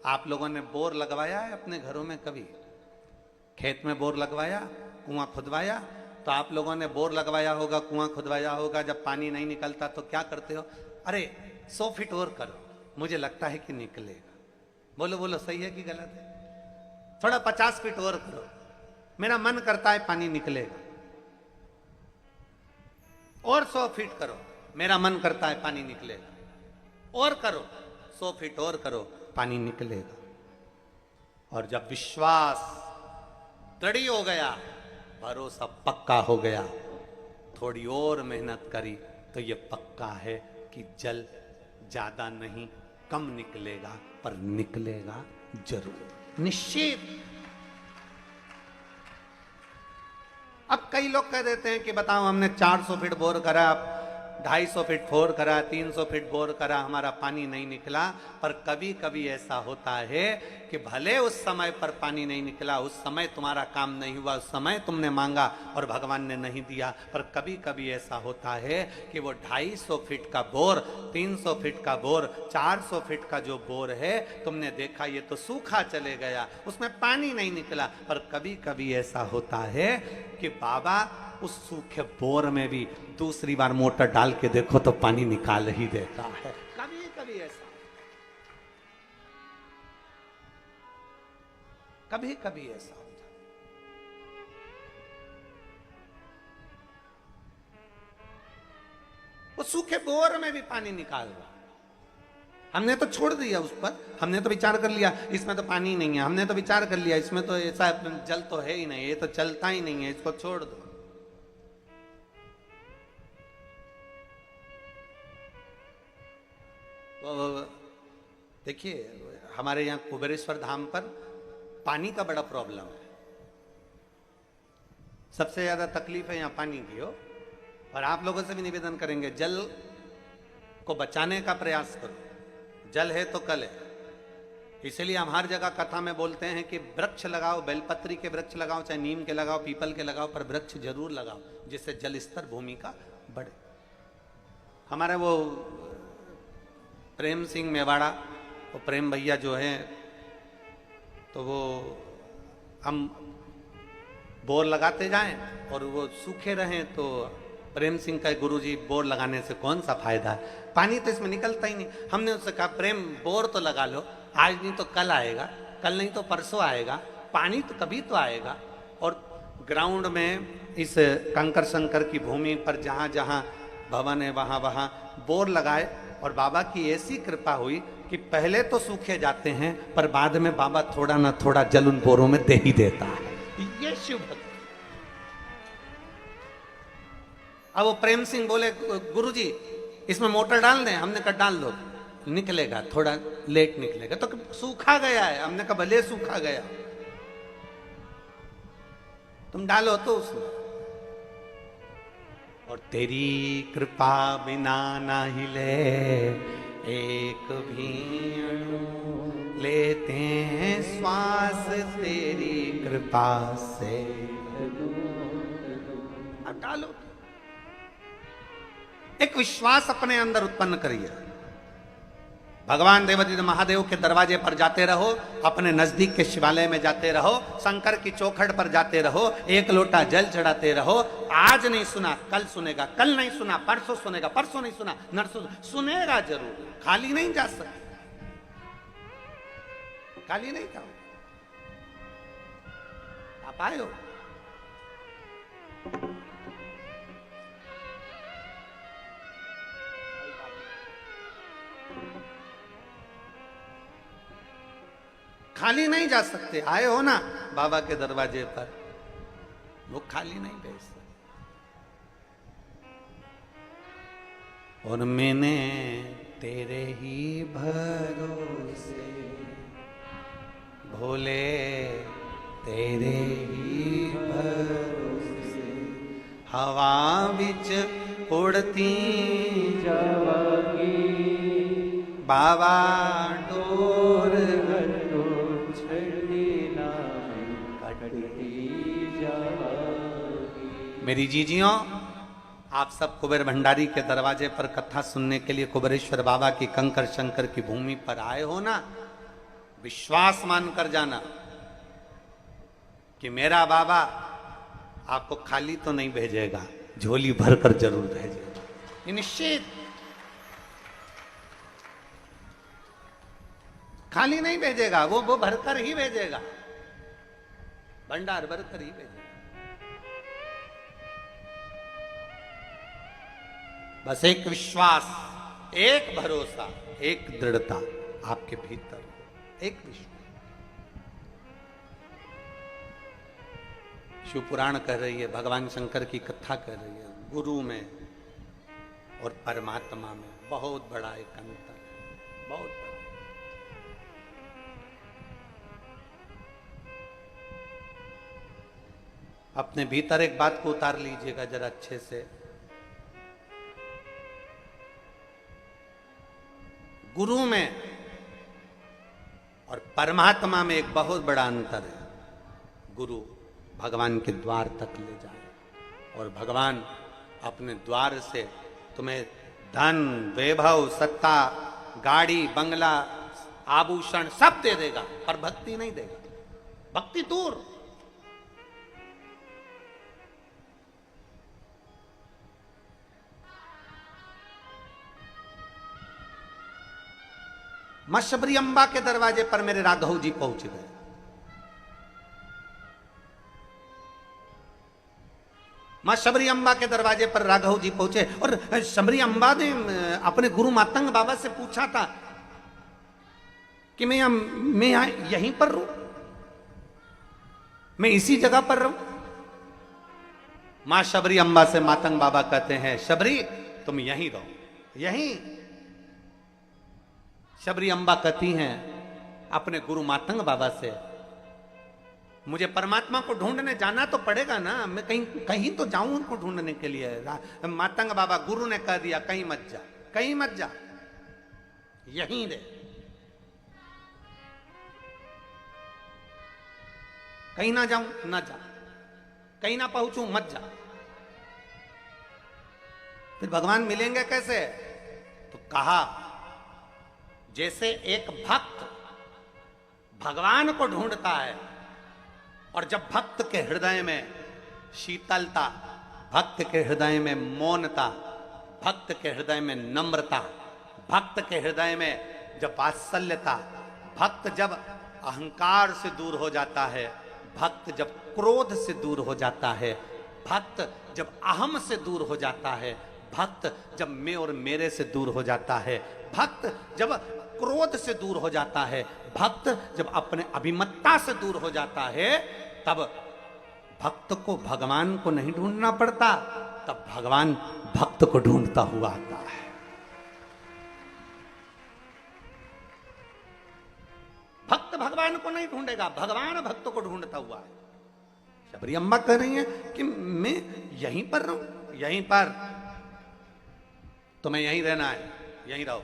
आप लोगों ने बोर लगवाया है अपने घरों में कभी? खेत में बोर लगवाया, कुआं खुदवाया? तो आप लोगों ने बोर लगवाया होगा, कुआं खुदवाया होगा, जब पानी नहीं निकलता तो क्या करते हो? अरे 100 फीट और करो, मुझे लगता है कि निकलेगा। बोलो बोलो, सही है कि गलत है? थोड़ा 50 फीट और करो, मेरा मन करता है पानी निकलेगा। और 100 फीट करो, मेरा मन करता है पानी निकलेगा। और करो, 100 फीट और करो, पानी निकलेगा। और जब विश्वास दृढ़ हो गया, भरोसा पक्का हो गया, थोड़ी और मेहनत करी तो ये पक्का है कि जल ज्यादा नहीं, कम निकलेगा, पर निकलेगा जरूर, निश्चित। अब कई लोग कह देते हैं कि बताओ, हमने 400 फीट बोर करा, 250 फीट बोर करा, 300 फीट बोर करा, हमारा पानी नहीं निकला। पर कभी कभी ऐसा होता है कि भले उस समय पर पानी नहीं निकला, उस समय तुम्हारा काम नहीं हुआ, उस समय तुमने मांगा और भगवान ने नहीं दिया, पर कभी कभी ऐसा होता है कि वो 250 फीट का बोर, 300 फीट का बोर, 400 फीट का जो बोर है, तुमने देखा ये तो सूखा चले गया, उसमें पानी नहीं निकला। पर कभी कभी ऐसा होता है कि बाबा उस सूखे बोर में भी दूसरी बार मोटर डाल के देखो तो पानी निकाल ही देता है। कभी कभी ऐसा, कभी कभी ऐसा होता है। वो सूखे बोर में भी पानी निकाल रहा। हमने तो छोड़ दिया उस पर, हमने तो विचार कर लिया इसमें तो पानी नहीं है, हमने तो विचार कर लिया इसमें तो ऐसा जल तो है ही नहीं, ये तो चलता ही नहीं है, इसको छोड़ दो। देखिए, हमारे यहाँ कुबेरेश्वर धाम पर पानी का बड़ा प्रॉब्लम है, सबसे ज्यादा तकलीफ है यहाँ पानी की हो। और आप लोगों से भी निवेदन करेंगे, जल को बचाने का प्रयास करो, जल है तो कल है। इसलिए हम हर जगह कथा में बोलते हैं कि वृक्ष लगाओ, बेलपत्री के वृक्ष लगाओ, चाहे नीम के लगाओ, पीपल के लगाओ, पर वृक्ष जरूर लगाओ, जिससे जल स्तर भूमि का बढ़े। हमारा वो प्रेम सिंह मेवाड़ा, वो प्रेम भैया जो है, तो वो हम बोर लगाते जाएं और वो सूखे रहें, तो प्रेम सिंह का गुरुजी, बोर लगाने से कौन सा फायदा है, पानी तो इसमें निकलता ही नहीं। हमने उससे कहा, प्रेम बोर तो लगा लो, आज नहीं तो कल आएगा, कल नहीं तो परसों आएगा, पानी तो कभी तो आएगा। और ग्राउंड में इस कंकर शंकर की भूमि पर जहाँ जहाँ भवन है वहाँ वहाँ बोर लगाए, और बाबा की ऐसी कृपा हुई कि पहले तो सूखे जाते हैं, पर बाद में बाबा थोड़ा ना थोड़ा जल उन बोरों में दे ही देता है। ये शिव भक्ति। अब वो प्रेम सिंह बोले, गुरुजी इसमें मोटर डाल दें? हमने कहा डाल दो, निकलेगा, थोड़ा लेट निकलेगा। तो सूखा गया है, हमने कहा भले सूखा गया, तुम डालो तो उसमें। और तेरी कृपा बिना ना हिले एक भी अणु, लेते हैं श्वास तेरी कृपा से। अब डालो, एक विश्वास अपने अंदर उत्पन्न करिए। भगवान देवादिदेव महादेव के दरवाजे पर जाते रहो, अपने नजदीक के शिवालय में जाते रहो, शंकर की चौखट पर जाते रहो, एक लोटा जल चढ़ाते रहो। आज नहीं सुना कल सुनेगा, कल नहीं सुना परसों सुनेगा, परसों नहीं सुना नरसों सुनेगा जरूर। खाली नहीं जा सकते, खाली नहीं जाओ। आप आए हो, खाली नहीं जा सकते। आए हो ना बाबा के दरवाजे पर, वो खाली नहीं भेज सकते। और मैंने तेरे ही भरोसे भोले, तेरे ही भरोसे हवा बिच उड़ती जावगी, बाबा डोर मेरी जीजियों, आप सब कुबेर भंडारी के दरवाजे पर कथा सुनने के लिए कुबेरेश्वर बाबा की कंकर शंकर की भूमि पर आए हो ना। विश्वास मानकर जाना कि मेरा बाबा आपको खाली तो नहीं भेजेगा, झोली भरकर जरूर भेजेगा, ये निश्चित। खाली नहीं भेजेगा, वो भरकर ही भेजेगा, भंडार भरकर ही भेजेगा। बस एक विश्वास, एक भरोसा, एक दृढ़ता आपके भीतर, एक विश्वास। शिव पुराण कह रही है, भगवान शंकर की कथा कह रही है, गुरु में और परमात्मा में बहुत बड़ा एक अंतर है, बहुत बड़ा। अपने भीतर एक बात को उतार लीजिएगा जरा अच्छे से। गुरु में और परमात्मा में एक बहुत बड़ा अंतर है। गुरु भगवान के द्वार तक ले जाए और भगवान अपने द्वार से तुम्हें धन, वैभव, सत्ता, गाड़ी, बंगला, आभूषण सब दे देगा, पर भक्ति नहीं देगा। भक्ति दूर। मां शबरी अम्बा के दरवाजे पर मेरे राघव जी पहुंच गए। मां शबरी अम्बा के दरवाजे पर राघव जी पहुंचे और शबरी अम्बा ने अपने गुरु मातंग बाबा से पूछा था कि मैं यहीं पर रहूं, मैं इसी जगह पर रहूं। मां शबरी अम्बा से मातंग बाबा कहते हैं, शबरी तुम यहीं रहो, यहीं। शबरी अम्बा कहती हैं अपने गुरु मातंग बाबा से, मुझे परमात्मा को ढूंढने जाना तो पड़ेगा ना, मैं कहीं तो जाऊं उनको ढूंढने के लिए। मातंग बाबा, गुरु ने कह दिया कहीं मत जा, कहीं मत जा, यहीं रहे, कहीं ना जाऊं ना जा, कहीं ना पहुंचूं मत जा। फिर भगवान मिलेंगे कैसे? तो कहा जैसे एक भक्त भगवान को ढूंढता है और जब भक्त के हृदय में शीतलता, भक्त के हृदय में मौनता, भक्त के हृदय में नम्रता, भक्त के हृदय में जब वात्सल्यता, भक्त जब अहंकार से दूर हो जाता है, भक्त जब क्रोध से दूर हो जाता है, भक्त जब अहम से दूर हो जाता है, भक्त जब मैं और मेरे से दूर हो जाता है, भक्त जब क्रोध से दूर हो जाता है, भक्त जब अपने अभिमत्ता से दूर हो जाता है, तब भक्त को भगवान को नहीं ढूंढना पड़ता, तब भगवान भक्त को ढूंढता हुआ आता है। भक्त भगवान को नहीं ढूंढेगा, भगवान भक्त को ढूंढता हुआ है। शबरी अम्बा कह रही है कि मैं यहीं पर रहूं, यहीं पर, तुम्हें यहीं रहना है, यहीं रहो।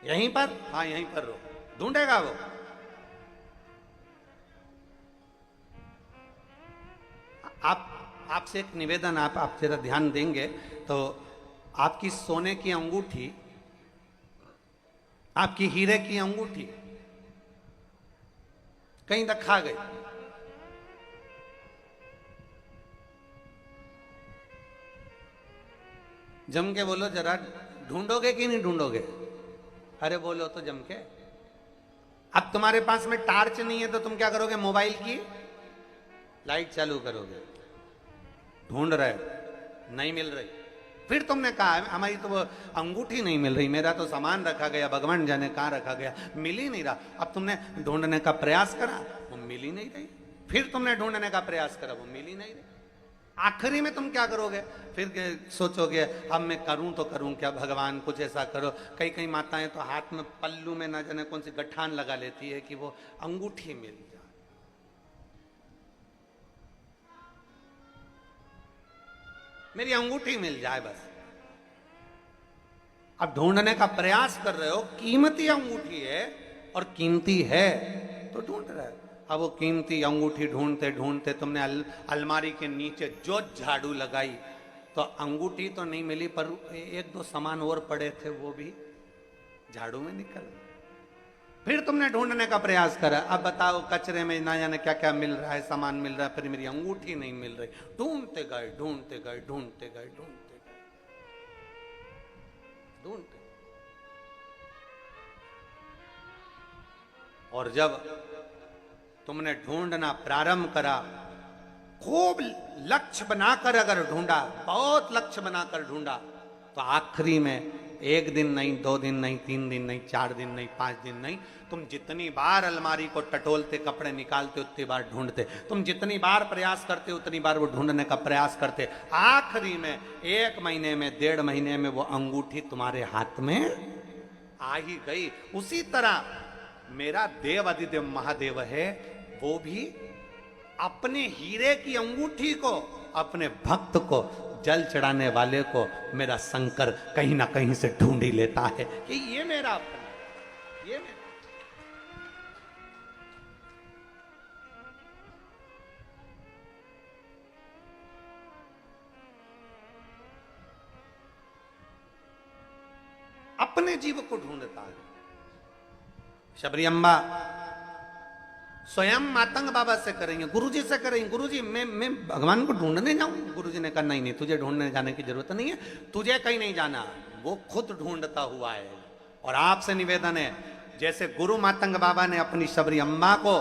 यहीं पर? हाँ यहीं पर रहो, ढूंढेगा वो। आपसे एक निवेदन, आप जरा ध्यान देंगे तो आपकी सोने की अंगूठी, आपकी हीरे की अंगूठी कहीं रखा गई, जम के बोलो जरा, ढूंढोगे कि नहीं ढूंढोगे? अरे बोलो तो जम के। अब तुम्हारे पास में टार्च नहीं है तो तुम क्या करोगे? मोबाइल की लाइट चालू करोगे, ढूंढ रहे, नहीं मिल रही। फिर तुमने कहा हमारी तो वो अंगूठी नहीं मिल रही, मेरा तो सामान रखा गया, भगवान जाने कहाँ रखा गया, मिल ही नहीं रहा। अब तुमने ढूंढने का प्रयास करा, वो मिल ही नहीं रही। फिर तुमने ढूंढने का प्रयास करा, वो मिल ही नहीं रही। आखिरी में तुम क्या करोगे? फिर सोचोगे अब मैं करूं तो करूं क्या, भगवान कुछ ऐसा करो। कई कई माताएं तो हाथ में पल्लू में ना जाने कौन सी गठान लगा लेती है कि वो अंगूठी मिल जाए। मेरी अंगूठी मिल जाए बस। अब ढूंढने का प्रयास कर रहे हो, कीमती अंगूठी है और कीमती है तो ढूंढ रहे हो। अब वो कीमती अंगूठी ढूंढते ढूंढते तुमने अलमारी के नीचे जो झाड़ू लगाई तो अंगूठी तो नहीं मिली, पर एक दो सामान और पड़े थे, वो भी झाड़ू में निकल गए। फिर तुमने ढूंढने का प्रयास करा, अब बताओ कचरे में ना जाने क्या क्या मिल रहा है, सामान मिल रहा है, फिर मेरी अंगूठी नहीं मिल रही। ढूंढते गए ढूंढते गए ढूंढते गए ढूंढते गए ढूंढते, और जब तुमने ढूंढना प्रारंभ करा, खूब लक्ष्य बनाकर अगर ढूंढा, बहुत लक्ष्य बनाकर ढूंढा, तो आखिरी में एक दिन नहीं, 2 दिन नहीं, 3 दिन नहीं, 4 दिन नहीं, 5 दिन नहीं, तुम जितनी बार अलमारी को टटोलते, कपड़े निकालते, उतनी बार ढूंढते, तुम जितनी बार प्रयास करते उतनी बार वो ढूंढने का प्रयास करते। आखिरी में 1 महीने में, 1.5 महीने में वो अंगूठी तुम्हारे हाथ में आ ही गई। उसी तरह मेरा देव अधिदेव महादेव है, वो भी अपने हीरे की अंगूठी को, अपने भक्त को, जल चढ़ाने वाले को मेरा शंकर कहीं ना कहीं से ढूंढ ही लेता है कि ये मेरा अपना, ये मेरा। अपने जीव को ढूंढता है। शबरी अम्बा स्वयं मातंग बाबा से करेंगे, गुरुजी से करेंगे, गुरुजी मैं भगवान को ढूंढने जाऊं। गुरुजी ने कहा नहीं नहीं, तुझे ढूंढने जाने की जरूरत नहीं है, तुझे कहीं नहीं जाना, वो खुद ढूंढता हुआ है। और आपसे निवेदन है, जैसे गुरु मातंग बाबा ने अपनी शबरी अम्मा को,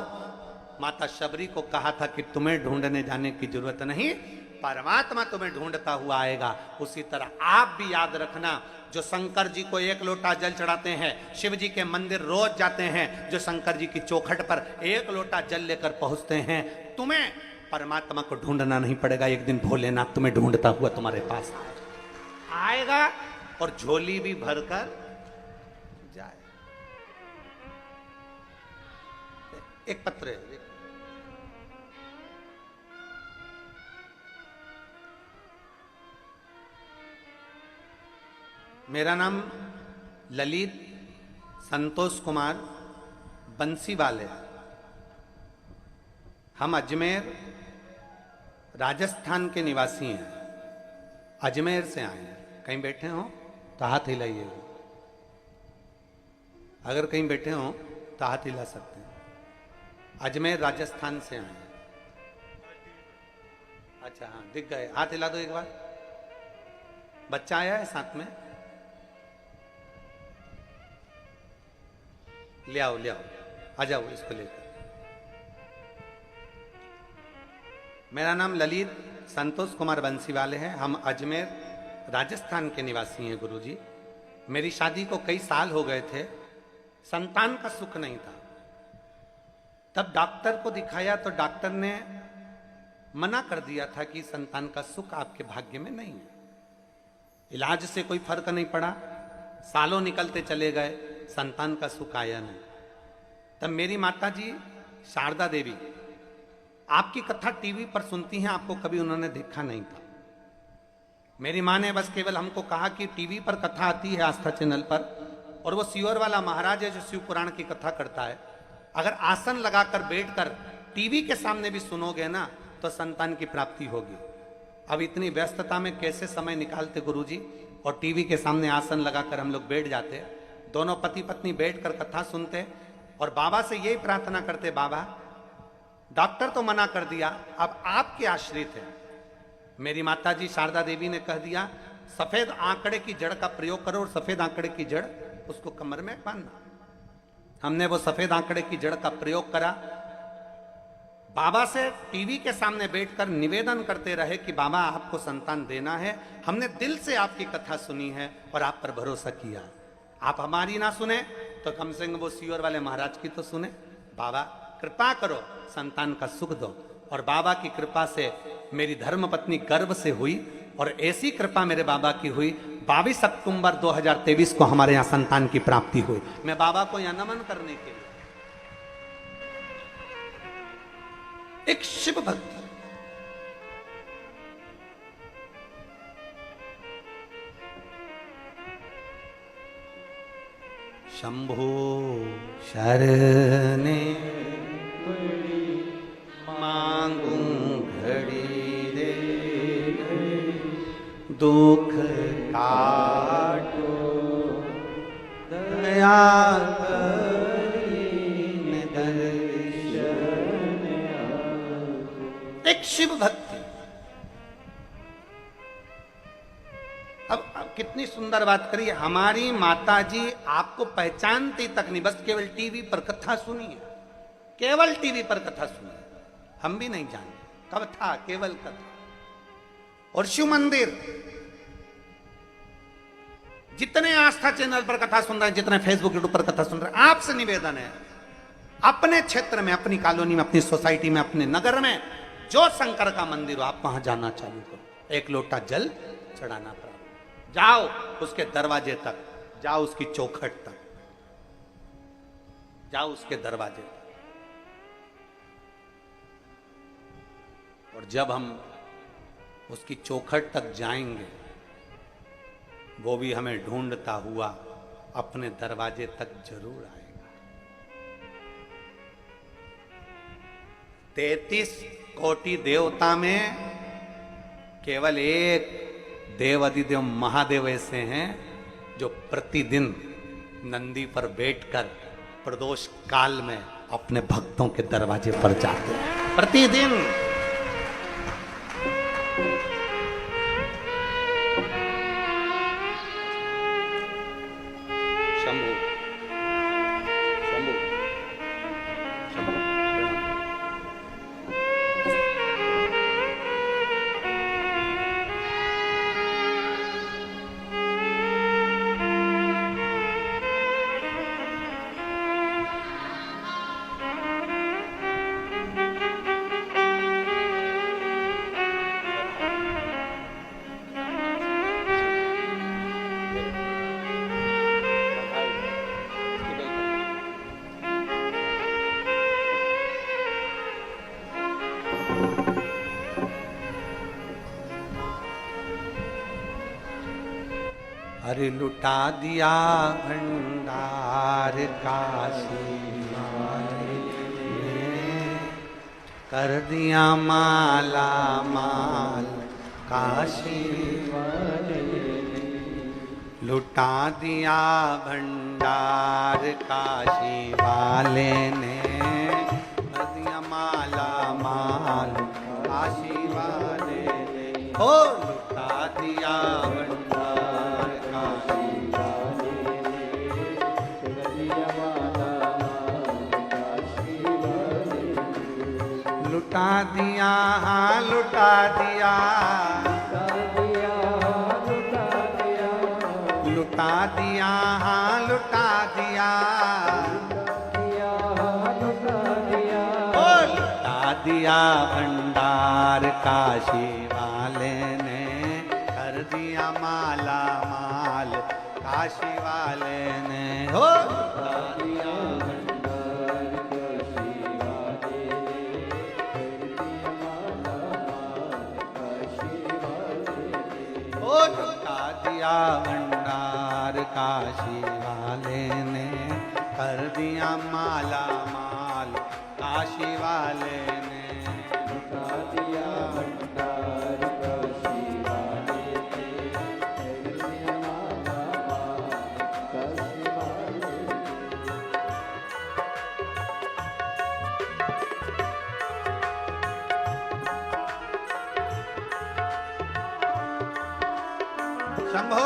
माता शबरी को कहा था कि तुम्हें ढूंढने जाने की जरूरत नहीं, परमात्मा तुम्हें ढूंढता हुआ आएगा, उसी तरह आप भी याद रखना, जो शंकर जी को 1 लोटा जल चढ़ाते हैं, शिव जी के मंदिर रोज जाते हैं, जो शंकर जी की चौखट पर 1 लोटा जल लेकर पहुंचते हैं, तुम्हें परमात्मा को ढूंढना नहीं पड़ेगा। एक दिन भोलेनाथ तुम्हें ढूंढता हुआ तुम्हारे पास आएगा और झोली भी भरकर जाए। एक पत्र है, मेरा नाम ललित संतोष कुमार बंसीवाल है। हम अजमेर राजस्थान के निवासी हैं, अजमेर से आए हैं। कहीं बैठे हो तो हाथ हिलाइए, अगर कहीं बैठे हो तो हाथ हिला सकते हैं। अजमेर राजस्थान से आए हैं। अच्छा हाँ, दिख गए, हाथ हिला दो एक बार। बच्चा आया है साथ में, ले आओ ले आओ, आ जाओ इसको लेकर। मेरा नाम ललित संतोष कुमार बंसीवाल है। हम अजमेर राजस्थान के निवासी हैं गुरुजी। मेरी शादी को कई साल हो गए थे, संतान का सुख नहीं था। तब डॉक्टर को दिखाया तो डॉक्टर ने मना कर दिया था कि संतान का सुख आपके भाग्य में नहीं है। इलाज से कोई फर्क नहीं पड़ा, सालों निकलते चले गए, संतान का सुख आया नहीं। तब मेरी माता जी शारदा देवी आपकी कथा टीवी पर सुनती हैं, आपको कभी उन्होंने देखा नहीं था। मेरी माँ ने बस केवल हमको कहा कि टीवी पर कथा आती है आस्था चैनल पर, और वो सियोर वाला महाराज है जो शिव पुराण की कथा करता है, अगर आसन लगाकर बैठकर टीवी के सामने भी सुनोगे ना तो संतान की प्राप्ति होगी। अब इतनी व्यस्तता में कैसे समय निकालते गुरुजी, और टीवी के सामने आसन लगाकर हम लोग बैठ जाते, दोनों पति पत्नी बैठकर कथा सुनते और बाबा से यही प्रार्थना करते, बाबा डॉक्टर तो मना कर दिया, अब आपके आश्रित है। मेरी माता जी शारदा देवी ने कह दिया, सफेद आंकड़े की जड़ का प्रयोग करो, और सफेद आंकड़े की जड़ उसको कमर में बांधना। हमने वो सफेद आंकड़े की जड़ का प्रयोग करा। बाबा से टीवी के सामने बैठकर निवेदन करते रहे कि बाबा आपको संतान देना है, हमने दिल से आपकी कथा सुनी है और आप पर भरोसा किया। आप हमारी ना सुने तो कम से कम वो सियोर वाले महाराज की तो सुने। बाबा कृपा करो, संतान का सुख दो। और बाबा की कृपा से मेरी धर्मपत्नी गर्भ से हुई, और ऐसी कृपा मेरे बाबा की हुई, 22 अक्टूबर 2023 को हमारे यहाँ संतान की प्राप्ति हुई। मैं बाबा को यहाँ नमन करने के लिए, एक शिव भक्त, शंभो शरणे मांगू घड़ी दे, दुख काटो दया करीने दर्शन आपको। एक शिव भक्ति। अब कितनी सुंदर बात करिए, हमारी माता जी आपको पहचानती तक नहीं, बस केवल टीवी पर कथा सुनिए, केवल टीवी पर कथा सुनिए, हम भी नहीं जानते कब था, केवल कथा। और शिव मंदिर, जितने आस्था चैनल पर कथा सुन रहे हैं, जितने फेसबुक यूट्यूब पर कथा सुन रहे हैं, आपसे निवेदन है, अपने क्षेत्र में, अपनी कॉलोनी में, अपनी सोसाइटी में, अपने नगर में जो शंकर का मंदिर हो, आप वहां जाना चालू करो, एक लोटा जल चढ़ाना पड़ा, जाओ उसके दरवाजे तक, जाओ उसकी चौखट तक, जाओ उसके दरवाजे तक। और जब हम उसकी चौखट तक जाएंगे, वो भी हमें ढूंढता हुआ अपने दरवाजे तक जरूर आएगा। 33 कोटि देवता में केवल एक देव अधिदेव महादेव ऐसे हैं जो प्रतिदिन नंदी पर बैठकर प्रदोष काल में अपने भक्तों के दरवाजे पर जाते हैं, प्रतिदिन। शंभु शंभु शंभु अरे लुटा दिया भंडार काशी वाले ने, कर दिया माला माल काशी वाले ने, लुटा दिया भंडार काशी वाले ने, कर दिया माला माल काशी वाले ने, हो लुटा दिया भंडार काशी वाले ने, कर दिया माला माल काशी वाले ने, लुटा दिया, हाँ लुटा दिया, लुटा दिया, हाँ लुटा दिया, ओ लुटा दिया भंडार काशी वाले ने, कर दिया माला माल काशी वाले ने, हो लुटा दिया भंडार काशी वाले ने, कर दिया माला माल काशी वाले ने, ओ लुटा दिया भंडार काशी वाले ने, कर दिया माला माल काशी वाले ने, लुटा दिया भंडार काशी वाले ने, कर दिया माला माल काशी वाले ने। शंभो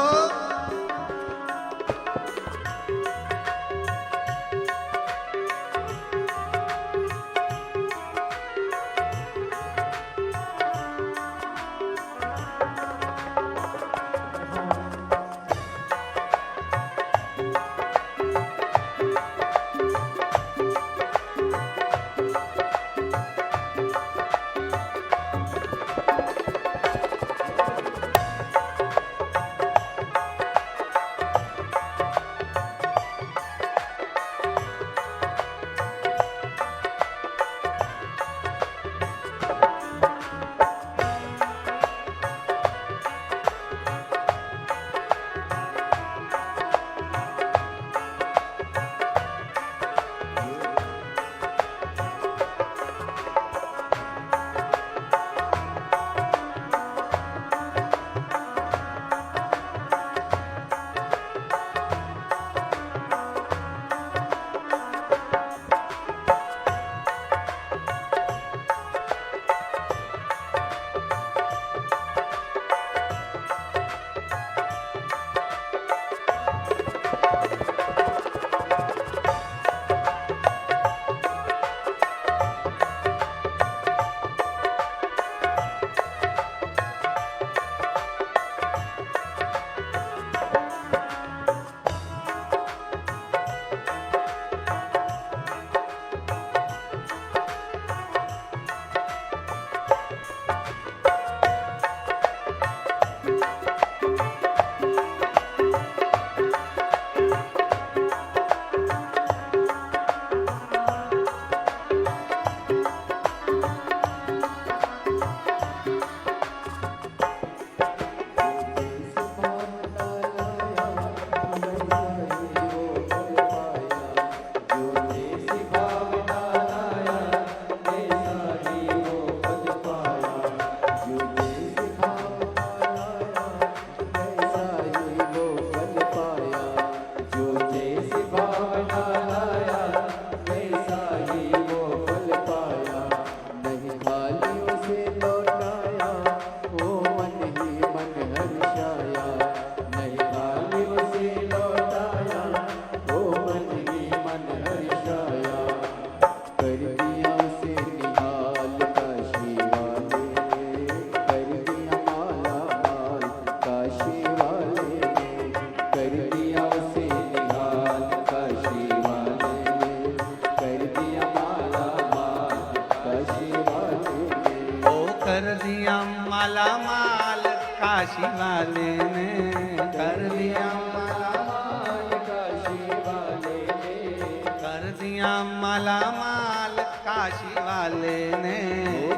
दिया माला माल काशी वाले ने,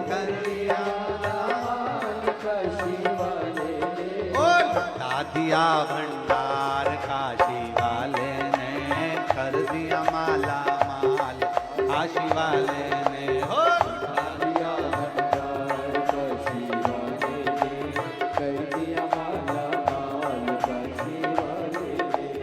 कर दिया माल काशी वाले ने, ओ लुटा दिया भंडार काशी वाले ने, कर दिया माला माल काशी वाले ने, हो कर दिया भंडार काशी वाले ने, कर दिया माला माल काशी वाले ने।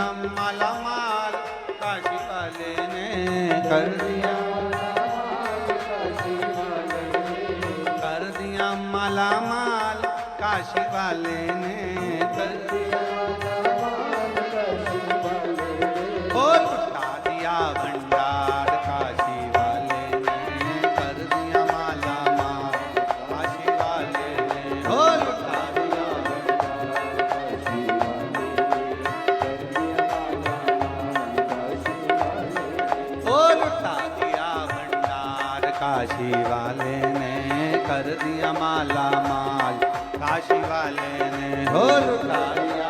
माला माल काशी वाले ने कर दिया, कर दिया माला माल काशी वाले ने कर दिया, ओ लुटा दिया भंडार काशी वाले ने कर दिया माला माल काशी वाले ने, ओ लुटा दिया भंडार काशी वाले ने कर दिया माला माल काशी वाले ने, ओ लुटा दिया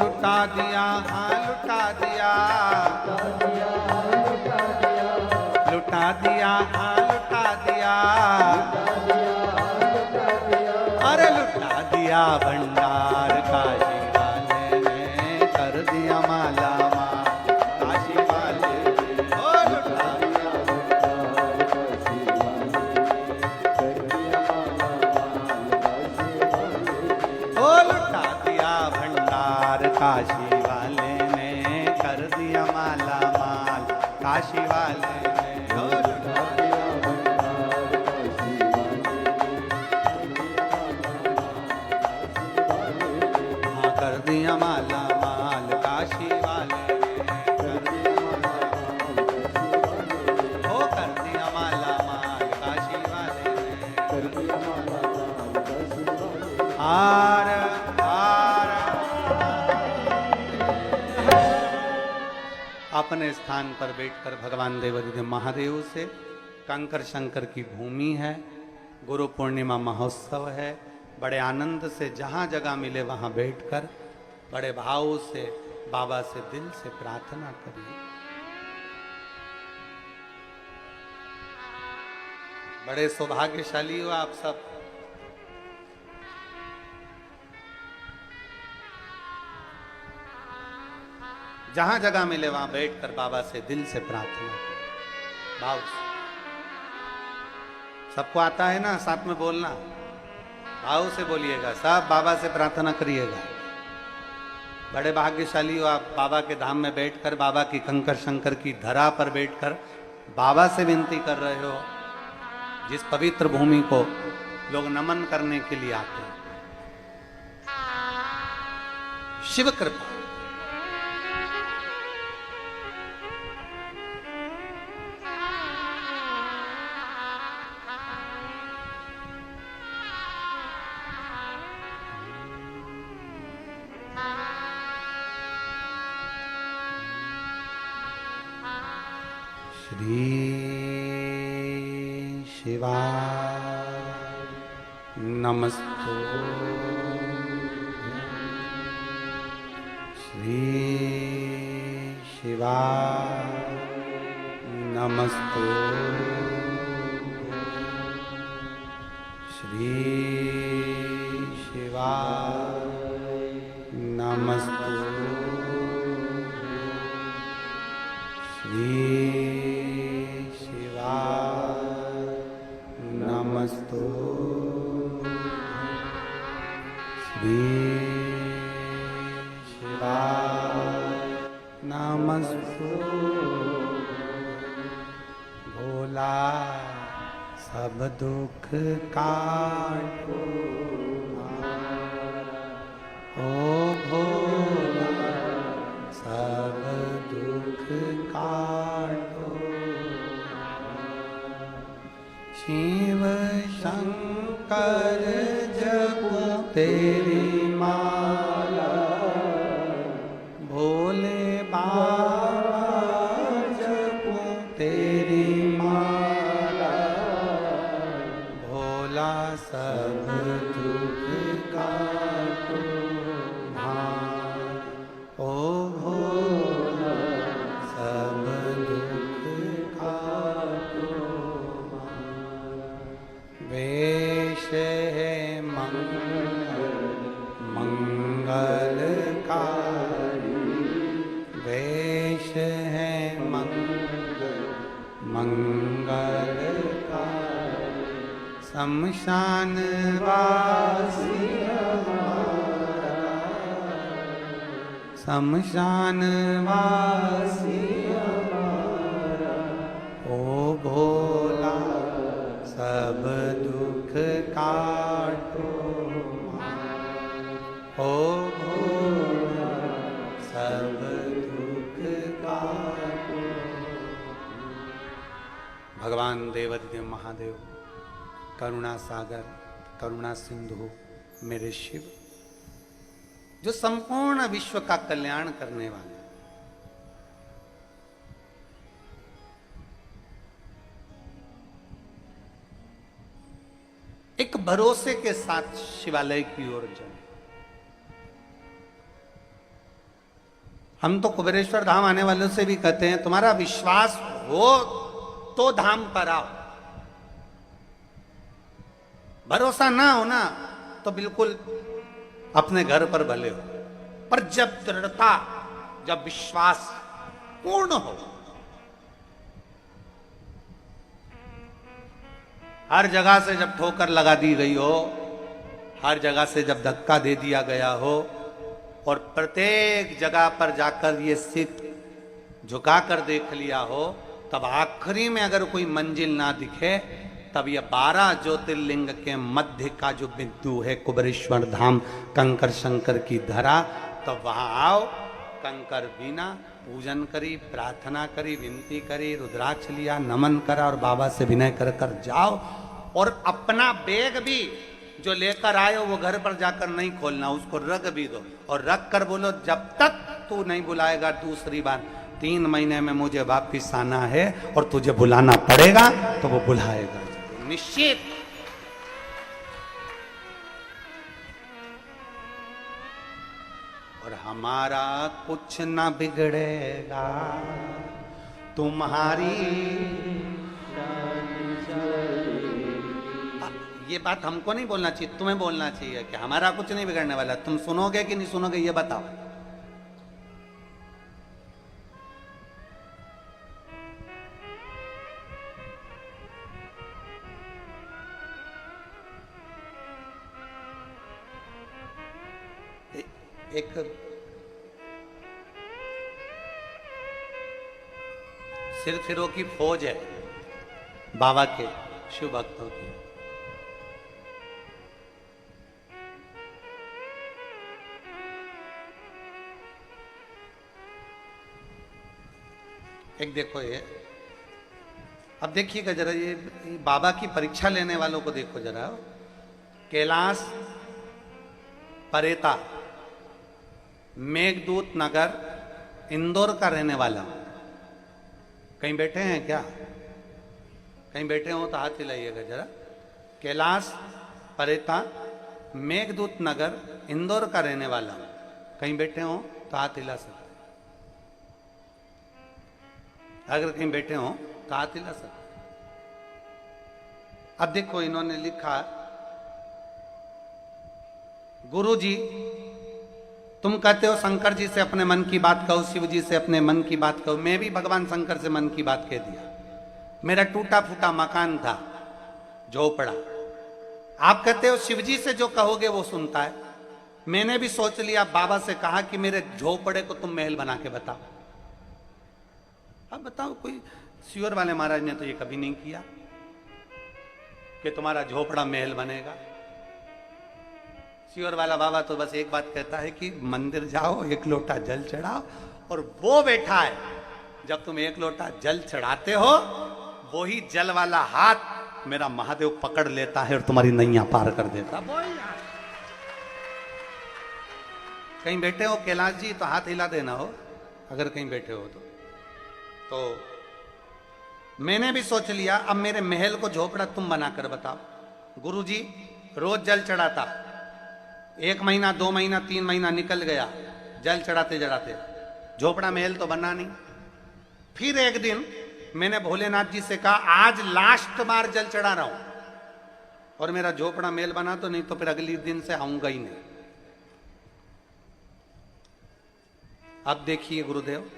लुटा दिया, हाँ लुटा दिया, लुटा दिया, हाँ लुटा दिया, अरे लुटा दिया भंडार काशी वाले ने कर दिया माला माल काशी वाले ने, ओ लुटा दिया ओ लुटा दिया भंडार काशी वाले ने कर दिया माला माल काशी वाले ने, ओ लुटा दिया हाँ कर दिया माला माल काशी वाले ने, कर दिया ओ कर दिया माला माल काशी वाले ने, कर दिया हार हार अपने स्थान पर बैठकर भगवान देवादिदेव महादेव से, कंकर शंकर की भूमि है, गुरु पूर्णिमा महोत्सव है, बड़े आनंद से जहाँ जगह मिले वहाँ बैठकर बड़े भाव से बाबा से दिल से प्रार्थना करिए। बड़े सौभाग्यशाली हो आप सब। जहां जगह मिले वहां बैठकर बाबा से दिल से प्रार्थना करें, भाव से। सबको आता है ना साथ में बोलना, भाव से बोलिएगा, सब बाबा से प्रार्थना करिएगा। बड़े भाग्यशाली हो आप, बाबा के धाम में बैठकर, बाबा की कंकर शंकर की धरा पर बैठकर बाबा से विनती कर रहे हो, जिस पवित्र भूमि को लोग नमन करने के लिए आते हैं। शिव कृपा, श्री शिवाय नमस्तु, श्री शिवाय नमस्तु, श्री शिवाय नमस्तु, श्री नमस्तु, श्री शिवाय नमस्तु। भोला सब दुख काटो, ओ भोला सब दुख काटो, शिव शंकर जपो तेरी माला, भोले बाबा जपो तेरी माला, भोला सब दुख काटो भार, ओ भोला सब दुख काटो भार। वेश है मंगलकारी, वेश है मंगलकारी, शमशान वासी शमशान वासी ओ भोला सब दुख काटो ओ भोला सब दुख काटो। भगवान देवाधिदेव महादेव करुणा सागर करुणा सिंधु मेरे शिव, जो संपूर्ण विश्व का कल्याण करने वाले, एक भरोसे के साथ शिवालय की ओर जाए। हम तो कुबेरेश्वर धाम आने वालों से भी कहते हैं तुम्हारा विश्वास हो तो धाम पर आओ, भरोसा ना हो ना तो बिल्कुल अपने घर पर भले हो, पर जब दृढ़ता जब विश्वास पूर्ण हो, हर जगह से जब ठोकर लगा दी गई हो, हर जगह से जब धक्का दे दिया गया हो और प्रत्येक जगह पर जाकर ये सिर झुकाकर देख लिया हो, तब आखिरी में अगर कोई मंजिल ना दिखे तब ये 12 ज्योतिर्लिंग के मध्य का जो बिंदु है कुबेरेश्वर धाम कंकर शंकर की धरा, तब वहां आओ, कंकर बीना, पूजन करी, प्रार्थना करी, विनती करी, रुद्राक्ष लिया, नमन करा और बाबा से विनय कर कर जाओ। और अपना बैग भी जो लेकर आए हो वो घर पर जाकर नहीं खोलना, उसको रख भी दो और रख कर बोलो जब तक तू नहीं बुलाएगा दूसरी बार 3 महीने में मुझे वापिस आना है और तुझे बुलाना पड़ेगा तो वो बुलाएगा निश्चित। और हमारा कुछ ना बिगड़ेगा तुम्हारी। ये बात हमको नहीं बोलना चाहिए, तुम्हें बोलना चाहिए कि हमारा कुछ नहीं बिगड़ने वाला। तुम सुनोगे कि नहीं सुनोगे ये बताओ। एक सिरफिरों की फौज है बाबा के शिव भक्तों की। एक देखो ये, अब देखिएगा जरा ये बाबा की परीक्षा लेने वालों को देखो जरा। कैलाश परेता मेघदूत नगर इंदौर का रहने वाला, कहीं बैठे हैं क्या? कहीं बैठे हो तो हाथ हिलाइएगा जरा। कैलाश परेता मेघदूत नगर इंदौर का रहने वाला, कहीं बैठे हो तो हाथ हिला सकते। अगर कहीं बैठे हो तो हाथ हिला सकते। अब देखो इन्होंने लिखा, गुरु जी तुम कहते हो शंकर जी से अपने मन की बात कहो, शिव जी से अपने मन की बात कहो। मैं भी भगवान शंकर से मन की बात कह दिया। मेरा टूटा फूटा मकान था, झोपड़ा। आप कहते हो शिव जी से जो कहोगे वो सुनता है। मैंने भी सोच लिया, बाबा से कहा कि मेरे झोपड़े को तुम महल बना के बताओ। अब बताओ, कोई सियोर वाले महाराज ने तो ये कभी नहीं किया कि तुम्हारा झोपड़ा महल बनेगा। सियोर वाला बाबा तो बस एक बात कहता है कि मंदिर जाओ, 1 लोटा जल चढ़ाओ, और वो बैठा है जब तुम 1 लोटा जल चढ़ाते हो वही जल वाला हाथ मेरा महादेव पकड़ लेता है और तुम्हारी नैया पार कर देता। कहीं बैठे हो कैलाश जी तो हाथ हिला देना हो, अगर कहीं बैठे हो तो मैंने भी सोच लिया, अब मेरे महल को झोपड़ा तुम बनाकर बताओ। गुरुजी रोज जल चढ़ाता, 1 महीना 2 महीना 3 महीना निकल गया जल चढ़ाते चढ़ाते, झोपड़ा महल तो बना नहीं। फिर एक दिन मैंने भोलेनाथ जी से कहा, आज लास्ट बार जल चढ़ा रहा हूं और मेरा झोपड़ा महल बना तो, नहीं तो फिर अगले दिन से आऊंगा ही नहीं। अब देखिए गुरुदेव,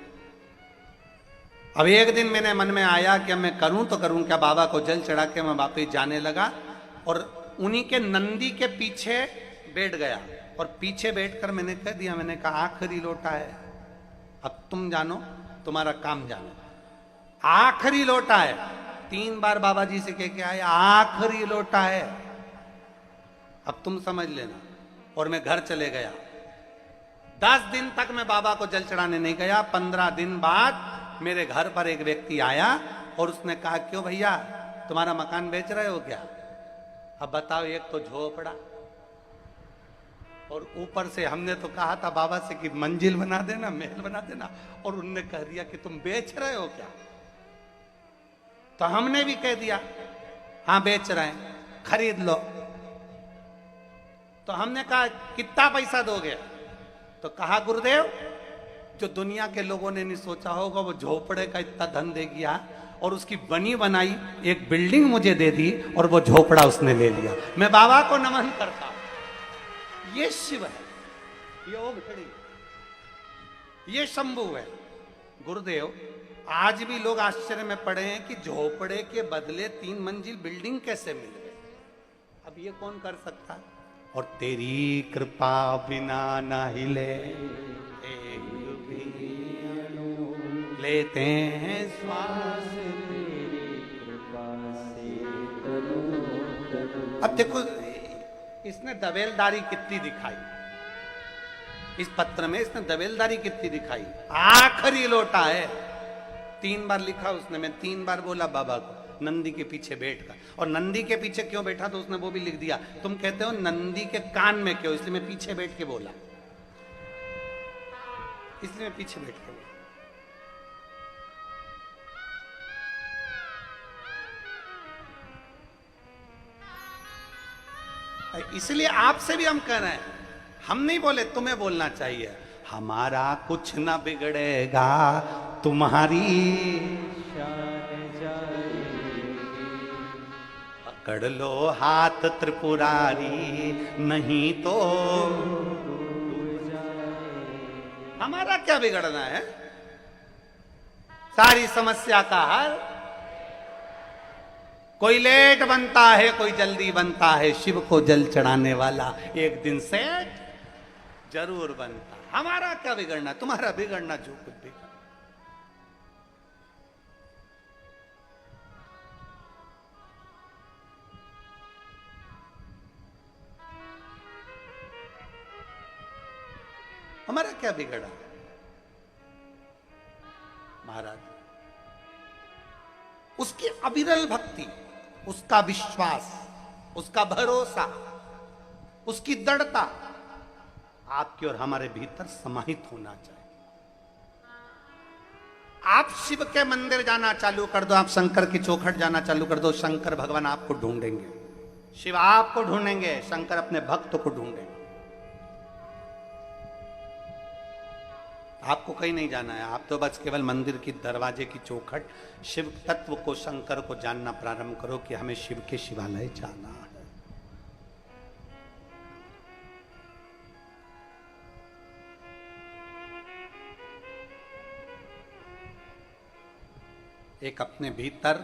अब एक दिन मेरे मन में आया कि अब मैं करूं तो करूं क्या। बाबा को जल चढ़ा के मैं वापिस जाने लगा। और उन्हीं के नंदी के पीछे बैठ गया और पीछे बैठकर मैंने कह दिया, मैंने कहा आखिरी लोटा है, अब तुम जानो, तुम्हारा काम जानो, आखिरी लोटा है। 3 बार बाबा जी से कह के आए आखिरी लोटा है, अब तुम समझ लेना। और मैं घर चले गया। 10 दिन तक मैं बाबा को जल चढ़ाने नहीं गया। 15 दिन बाद मेरे घर पर एक व्यक्ति आया और उसने कहा, क्यों भैया तुम्हारा मकान बेच रहे हो क्या? अब बताओ, एक तो झोपड़ा और ऊपर से हमने तो कहा था बाबा से कि मंजिल बना देना, महल बना देना, और उनने कह दिया कि तुम बेच रहे हो क्या? तो हमने भी कह दिया हाँ बेच रहे हैं, खरीद लो। तो हमने कहा कितना पैसा दोगे? तो कहा गुरुदेव, जो दुनिया के लोगों ने नहीं सोचा होगा वो झोपड़े का इतना धन दे गया, और उसकी बनी बनाई एक बिल्डिंग मुझे दे दी और वो झोपड़ा उसने ले लिया। मैं बाबा को नमन करता हूं। ये शिव है, ये ओम खड़ी, ये शंभु है। गुरुदेव, आज भी लोग आश्चर्य में पड़े हैं कि झोपड़े के बदले 3 मंजिल बिल्डिंग कैसे मिल गए। अब ये कौन कर सकता? और तेरी कृपा बिना न हिले एक भी लेते हैं श्वास। अब देखो इसने दवेलदारी कितनी दिखाई, इस पत्र में इसने दवेलदारी कितनी दिखाई। आखिरी लोटा है, 3 बार लिखा उसने, मैं 3 बार बोला बाबा को नंदी के पीछे बैठकर। और नंदी के पीछे क्यों बैठा तो उसने वो भी लिख दिया। तुम कहते हो नंदी के कान में क्यों, इसलिए मैं पीछे बैठ के बोला, इसलिए मैं पीछे बैठ के बोला। इसलिए आपसे भी हम कह रहे हैं, हम नहीं बोले, तुम्हें बोलना चाहिए। हमारा कुछ ना बिगड़ेगा, तुम्हारी पकड़ लो हाथ त्रिपुरारी, नहीं तो हमारा क्या बिगड़ना है? सारी समस्या का हल कोई लेट बनता है, कोई जल्दी बनता है, शिव को जल चढ़ाने वाला एक दिन सेठ जरूर बनता। हमारा क्या बिगड़ना, तुम्हारा बिगड़ना जो कुछ भी। हमारा क्या बिगड़ा? महाराज, उसकी अविरल भक्ति, उसका विश्वास, उसका भरोसा, उसकी दृढ़ता आपके और हमारे भीतर समाहित होना चाहिए। आप शिव के मंदिर जाना चालू कर दो, आप शंकर की चौखट जाना चालू कर दो, शंकर भगवान आपको ढूंढेंगे, शिव आपको ढूंढेंगे, शंकर अपने भक्त को ढूंढेंगे। आपको कहीं नहीं जाना है, आप तो बस केवल मंदिर की दरवाजे की चौखट, शिव तत्व को, शंकर को जानना प्रारंभ करो कि हमें शिव के शिवालय जाना है। एक अपने भीतर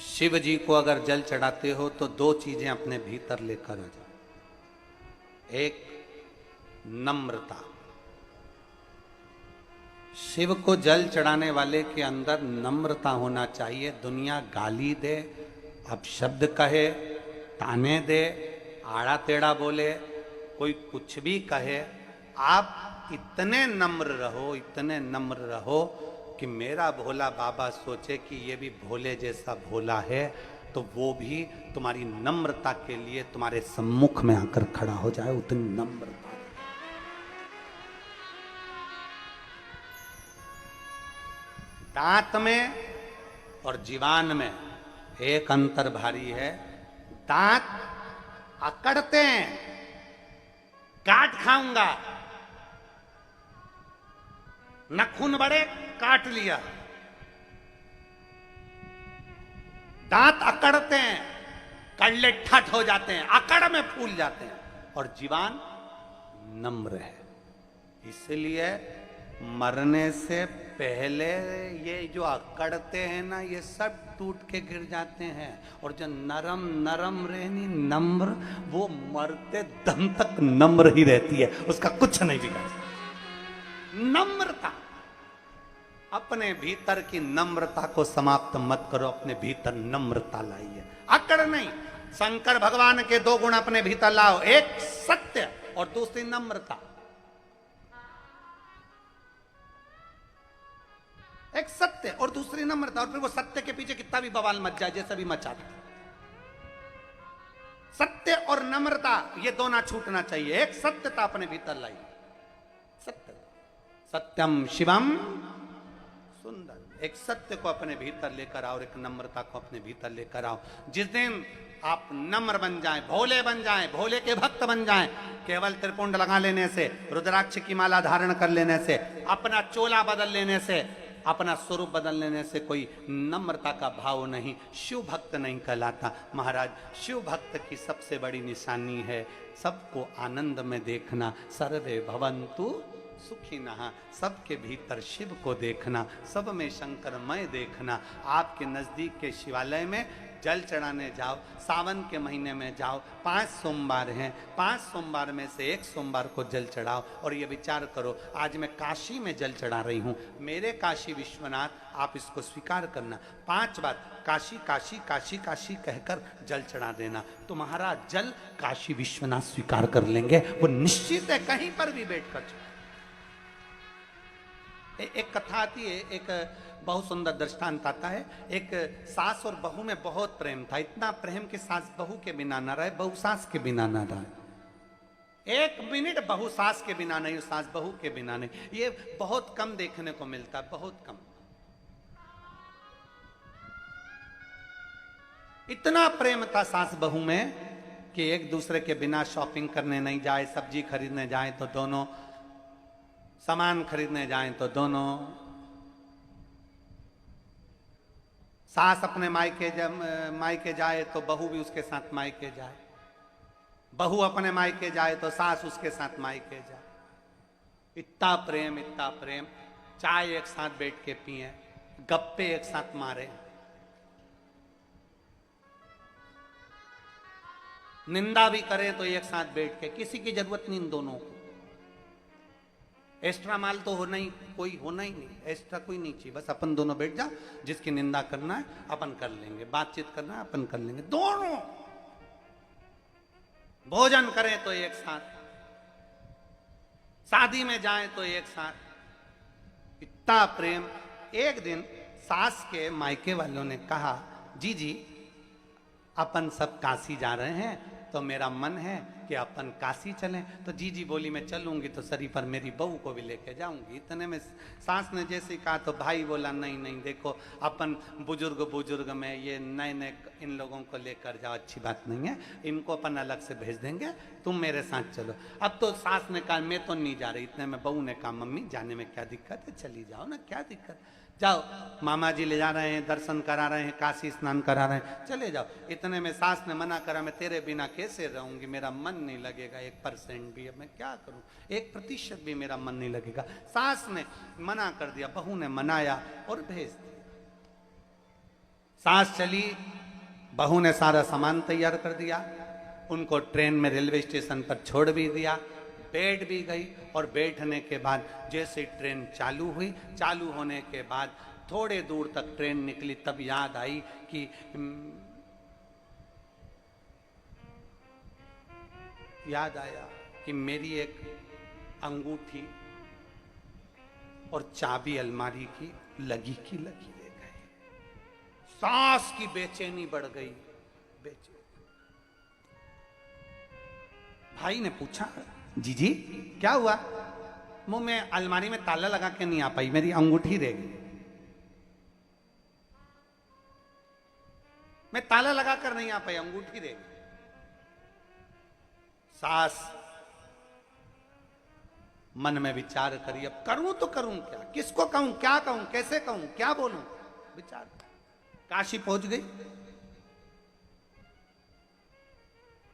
शिव जी को अगर जल चढ़ाते हो तो 2 चीजें अपने भीतर लेकर आ जाओ। एक नम्रता, शिव को जल चढ़ाने वाले के अंदर नम्रता होना चाहिए। दुनिया गाली दे, अपशब्द कहे, ताने दे, आड़ा टेढ़ा बोले, कोई कुछ भी कहे, आप इतने नम्र रहो, इतने नम्र रहो कि मेरा भोला बाबा सोचे कि ये भी भोले जैसा भोला है, तो वो भी तुम्हारी नम्रता के लिए तुम्हारे सम्मुख में आकर खड़ा हो जाए, उतनी नम्रता। दांत में और जीवान में एक अंतर भारी है। दांत अकड़ते हैं, काट खाऊंगा, नखून बड़े, काट लिया। दांत अकड़ते हैं, कड़ले ठट हो जाते हैं, अकड़ में फूल जाते हैं। और जीवान नम्र है, इसलिए मरने से पहले ये जो अकड़ते हैं ना, ये सब टूट के गिर जाते हैं। और जो नरम नरम रहनी नम्र, वो मरते दम तक नम्र ही रहती है, उसका कुछ नहीं बिगड़। नम्रता, अपने भीतर की नम्रता को समाप्त मत करो, अपने भीतर नम्रता लाइए, अकड़ नहीं। शंकर भगवान के दो गुण अपने भीतर लाओ, एक सत्य और दूसरी नम्रता। एक सत्य और दूसरी नम्रता, और फिर वो सत्य के पीछे कितना भी बवाल मच जाए, जैसा भी मचा दे। सत्य और नम्रता ये दोनों छूटना चाहिए। एक सत्यता अपने भीतर लाई, सत्य, सत्यम शिवम सुंदर। एक सत्य को अपने भीतर लेकर आओ, एक नम्रता को अपने भीतर लेकर आओ। जिस दिन आप नम्र बन जाएं, भोले बन जाएं, भोले के भक्त बन जाएं, केवल त्रिपुंड लगा लेने से, रुद्राक्ष की माला धारण कर लेने से, अपना चोला बदल लेने से, अपना स्वरूप बदल लेने से कोई नम्रता का भाव नहीं, शिव भक्त नहीं कहलाता। महाराज, शिव भक्त की सबसे बड़ी निशानी है सबको आनंद में देखना। सर्वे भवन्तु सुखिनः, सबके भीतर शिव को देखना, सब में शंकरमय देखना। आपके नजदीक के शिवालय में जल चढ़ाने जाओ, सावन के महीने में जाओ, 5 सोमवार हैं, 5 सोमवार में से एक सोमवार को जल चढ़ाओ और ये विचार करो, आज मैं काशी में जल चढ़ा रही हूँ, मेरे काशी विश्वनाथ, आप इसको स्वीकार करना। 5 बार काशी काशी काशी काशी कहकर जल चढ़ा देना, तो महाराज जल काशी विश्वनाथ स्वीकार कर लेंगे, वो निश्चित है, कहीं पर भी बैठकर। एक कथा आती है, एक बहुत सुंदर दृष्टांत आता है। एक सास और बहू में बहुत प्रेम था, इतना प्रेम कि सास बहू के बिना ना रहे, बहू सास के बिना ना रहे। 1 मिनट बहू सास के बिना नहीं, सास बहू के बिना नहीं। ये बहुत कम देखने को मिलता है, बहुत कम। इतना प्रेम था सास बहू में कि एक दूसरे के बिना शॉपिंग करने नहीं जाए, सब्जी खरीदने जाए तो दोनों, सामान खरीदने जाएं तो दोनों, सास अपने मायके जाए तो बहू भी उसके साथ मायके जाए, बहू अपने मायके जाए तो सास उसके साथ मायके जाए। इतना प्रेम, इतना प्रेम। चाय एक साथ बैठ के पिए, गप्पे एक साथ मारे, निंदा भी करें तो एक साथ बैठ के, किसी की जरूरत नहीं इन दोनों को। एक्स्ट्रा माल तो होना ही, कोई होना ही नहीं, एक्स्ट्रा कोई नहीं चाहिए, बस अपन दोनों बैठ जाओ, जिसकी निंदा करना है अपन कर लेंगे, बातचीत करना है अपन कर लेंगे। दोनों भोजन करें तो एक साथ, शादी में जाएं तो एक साथ, इतना प्रेम। एक दिन सास के मायके वालों ने कहा, जी अपन सब काशी जा रहे हैं, तो मेरा मन है कि अपन काशी चलें। तो जी बोली मैं चलूंगी, तो सरी पर मेरी बहू को भी लेके जाऊंगी। इतने में सास ने जैसे कहा तो भाई बोला, नहीं देखो, अपन बुजुर्ग में ये नए इन लोगों को लेकर जाओ, अच्छी बात नहीं है, इनको अपन अलग से भेज देंगे, तुम मेरे साथ चलो। अब तो सास ने कहा मैं तो नहीं जा रही। इतने में बहू ने कहा, मम्मी जाने में क्या दिक्कत है, चली जाओ ना, क्या दिक्कत, जाओ, मामा जी ले जा रहे हैं, दर्शन करा रहे हैं, काशी स्नान करा रहे हैं, चले जाओ। इतने में सास ने मना करा, मैं तेरे बिना कैसे रहूंगी, मेरा मन नहीं लगेगा 1% भी, अब मैं क्या करूं, 1% भी मेरा मन नहीं लगेगा। सास ने मना कर दिया, बहू ने मनाया और भेज दिया। सास चली, बहू ने सारा सामान तैयार कर दिया, उनको ट्रेन में रेलवे स्टेशन पर छोड़ भी दिया, बैठ भी गई। और बैठने के बाद जैसे ट्रेन चालू हुई, चालू होने के बाद थोड़े दूर तक ट्रेन निकली, तब याद आई कि याद आया कि मेरी एक अंगूठी और चाबी अलमारी की लगी रह गई। सास की बेचैनी बढ़ गई, भाई ने पूछा, जी क्या हुआ? मुंह में अलमारी में ताला लगा के नहीं आ पाई, मेरी अंगूठी रह गई। मैं ताला लगा कर नहीं आ पाई, अंगूठी रह गई। सास मन में विचार करी, अब करूं तो करूं क्या, किसको कहूं, क्या कहूं, कैसे कहूं, क्या बोलूं, विचार। काशी पहुंच गई,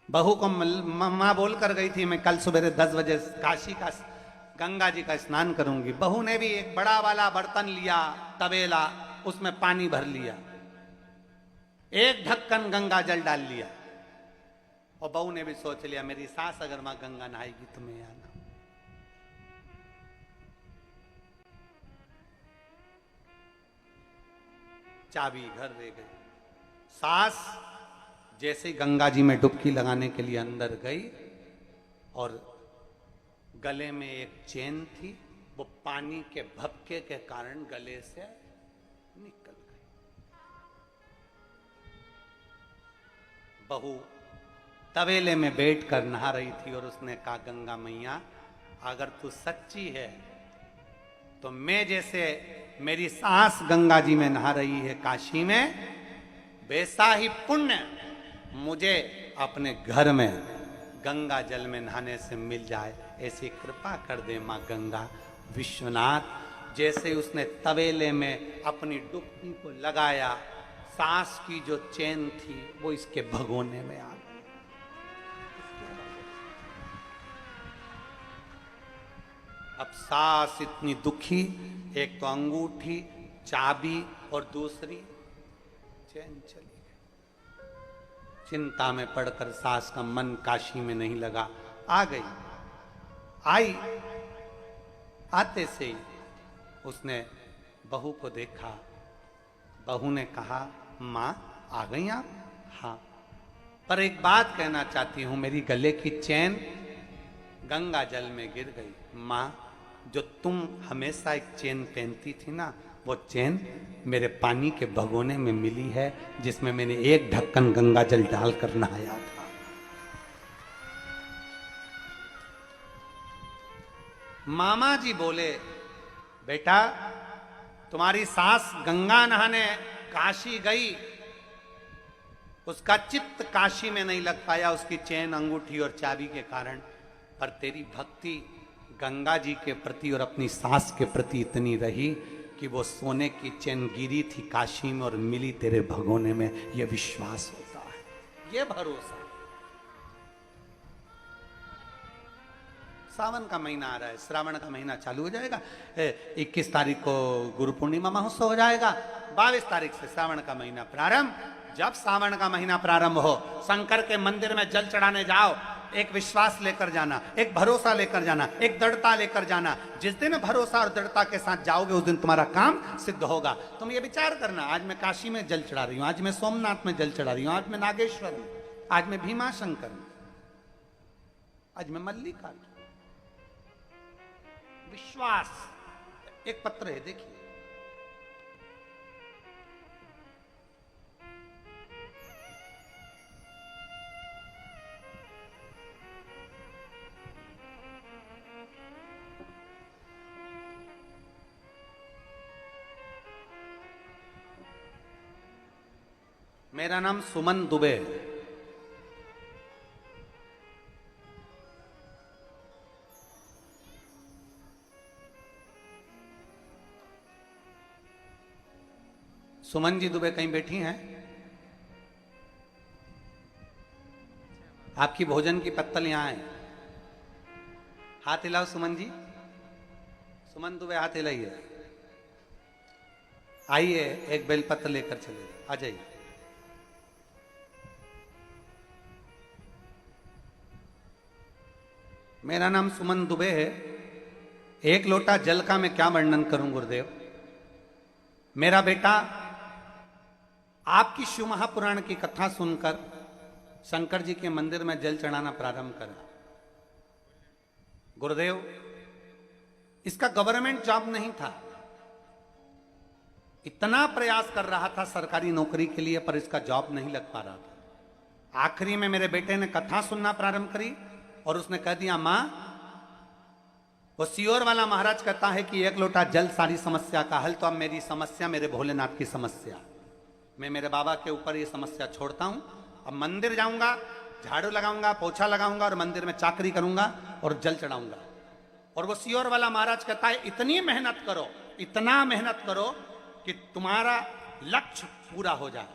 बहू को मां बोल कर गई थी, मैं कल सुबह 10 बजे काशी का गंगा जी का स्नान करूंगी। बहू ने भी एक बड़ा वाला बर्तन लिया, तवेला, उसमें पानी भर लिया, एक ढक्कन गंगा जल डाल लिया, और बहू ने भी सोच लिया मेरी सास अगर मां गंगा नहाएगी तो मैं आना। चाबी घर दे गई। सास जैसे ही गंगा जी में डुबकी लगाने के लिए अंदर गई, और गले में एक चेन थी, वो पानी के भपके के कारण गले से निकल गई। बहू तवेले में बैठकर नहा रही थी और उसने कहा गंगा मैया अगर तू सच्ची है तो मैं जैसे मेरी सास गंगा जी में नहा रही है काशी में, वैसा ही पुण्य मुझे अपने घर में गंगा जल में नहाने से मिल जाए, ऐसी कृपा कर दे मां गंगा। विश्वनाथ जैसे उसने तवेले में अपनी डुबकी को लगाया, सास की जो चेन थी वो इसके भगोने में आ गई। अब सास इतनी दुखी, एक तो अंगूठी, चाबी और दूसरी चैन चली गई। चिंता में पड़कर सास का मन काशी में नहीं लगा। आ गई, आई, आते से ही उसने बहू को देखा। बहू ने कहा मां आ गई आप? हाँ, पर एक बात कहना चाहती हूं, मेरी गले की चैन गंगा जल में गिर गई। मां, जो तुम हमेशा एक चेन पहनती थी ना, वो चेन मेरे पानी के भगोने में मिली है, जिसमें मैंने एक ढक्कन गंगा जल डालकर नहाया था। मामा जी बोले बेटा तुम्हारी सास गंगा नहाने काशी गई, उसका चित्त काशी में नहीं लग पाया उसकी चैन, अंगूठी और चाबी के कारण, पर तेरी भक्ति गंगा जी के प्रति और अपनी सास के प्रति इतनी रही कि वो सोने की चैन गिरी थी काशी में और मिली तेरे भगोने में। यह विश्वास होता है, यह भरोसा। सावन का महीना आ रहा है, श्रावण का महीना चालू हो जाएगा। 21 तारीख को गुरु पूर्णिमा महोत्सव हो जाएगा, 22 तारीख से श्रावण का महीना प्रारंभ। जब सावन का महीना प्रारंभ हो, शंकर के मंदिर में जल चढ़ाने जाओ, एक विश्वास लेकर जाना, एक भरोसा लेकर जाना, एक दृढ़ता लेकर जाना। जिस दिन भरोसा और दृढ़ता के साथ जाओगे उस दिन तुम्हारा काम सिद्ध होगा। तुम ये विचार करना, आज मैं काशी में जल चढ़ा रही हूं, आज मैं सोमनाथ में जल चढ़ा रही हूं, आज मैं नागेश्वर में, आज मैं भीमाशंकर में, आज मैं मल्लिकार्जुन। विश्वास। एक पत्र है, देखिए, मेरा नाम सुमन दुबे है। सुमन जी दुबे कहीं बैठी हैं? आपकी भोजन की पत्तल यहां है, हाथ हिलाओ सुमन जी। सुमन दुबे हाथ हिलाइए। आइए, एक बेलपत्र लेकर चले, आ जाइए। मेरा नाम सुमन दुबे है। एक लोटा जल का मैं क्या वर्णन करूं गुरुदेव। मेरा बेटा आपकी शिव महापुराण की कथा सुनकर शंकर जी के मंदिर में जल चढ़ाना प्रारंभ करा। गुरुदेव, इसका गवर्नमेंट जॉब नहीं था, इतना प्रयास कर रहा था सरकारी नौकरी के लिए, पर इसका जॉब नहीं लग पा रहा था। आखिरी में मेरे बेटे ने कथा सुनना प्रारंभ करी और उसने कह दिया मां, वो सियोर वाला महाराज कहता है कि एक लोटा जल सारी समस्या का हल, तो अब मेरी समस्या मेरे भोलेनाथ की समस्या। मैं मेरे बाबा के ऊपर ये समस्या छोड़ता हूं। अब मंदिर जाऊंगा, झाड़ू लगाऊंगा, पोछा लगाऊंगा और मंदिर में चाकरी करूंगा और जल चढ़ाऊंगा। और वो सियोर वाला महाराज कहता है इतनी मेहनत करो, इतना मेहनत करो कि तुम्हारा लक्ष्य पूरा हो जाए।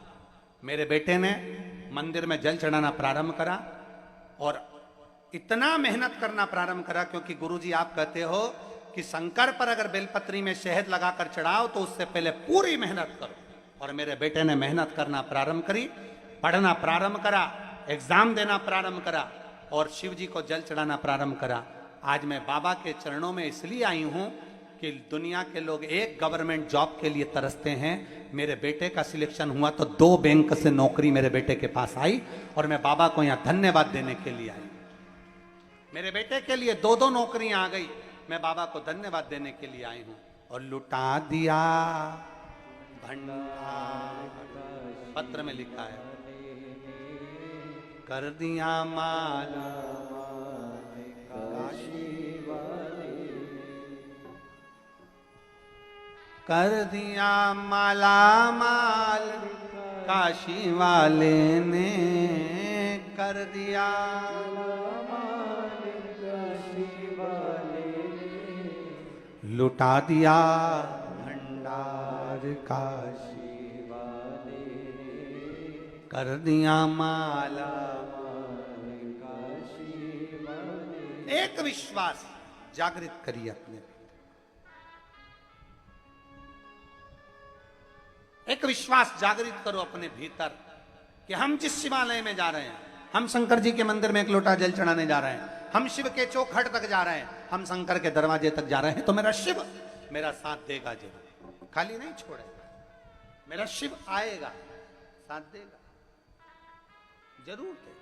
मेरे बेटे ने मंदिर में जल चढ़ाना प्रारंभ करा और इतना मेहनत करना प्रारंभ करा, क्योंकि गुरुजी आप कहते हो कि शंकर पर अगर बेलपत्री में शहद लगाकर चढ़ाओ तो उससे पहले पूरी मेहनत करो। और मेरे बेटे ने मेहनत करना प्रारंभ करी, पढ़ना प्रारंभ करा, एग्जाम देना प्रारंभ करा और शिव जी को जल चढ़ाना प्रारंभ करा। आज मैं बाबा के चरणों में इसलिए आई हूं कि दुनिया के लोग एक गवर्नमेंट जॉब के लिए तरसते हैं। मेरे बेटे का सिलेक्शन हुआ तो 2 बैंक से नौकरी मेरे बेटे के पास आई और मैं बाबा को यहां धन्यवाद देने के लिए आई। मेरे बेटे के लिए 2 नौकरियां आ गई, मैं बाबा को धन्यवाद देने के लिए आई हूं। और लुटा दिया भंडार, पत्र में लिखा है, कर दिया माला कर दिया माला माल काशी वाले ने, कर दिया लुटा दिया भंडार काशी वाले, कर दिया माला काशी वाले। एक विश्वास जागृत करिए अपने, एक विश्वास जागृत करो अपने भीतर कि हम जिस शिवालय में जा रहे हैं, हम शंकर जी के मंदिर में एक लोटा जल चढ़ाने जा रहे हैं, हम शिव के चौखट तक जा रहे हैं, हम शंकर के दरवाजे तक जा रहे हैं, तो मेरा शिव मेरा साथ देगा जरूर, खाली नहीं छोड़ेगा। मेरा शिव आएगा, साथ देगा, जरूर देगा।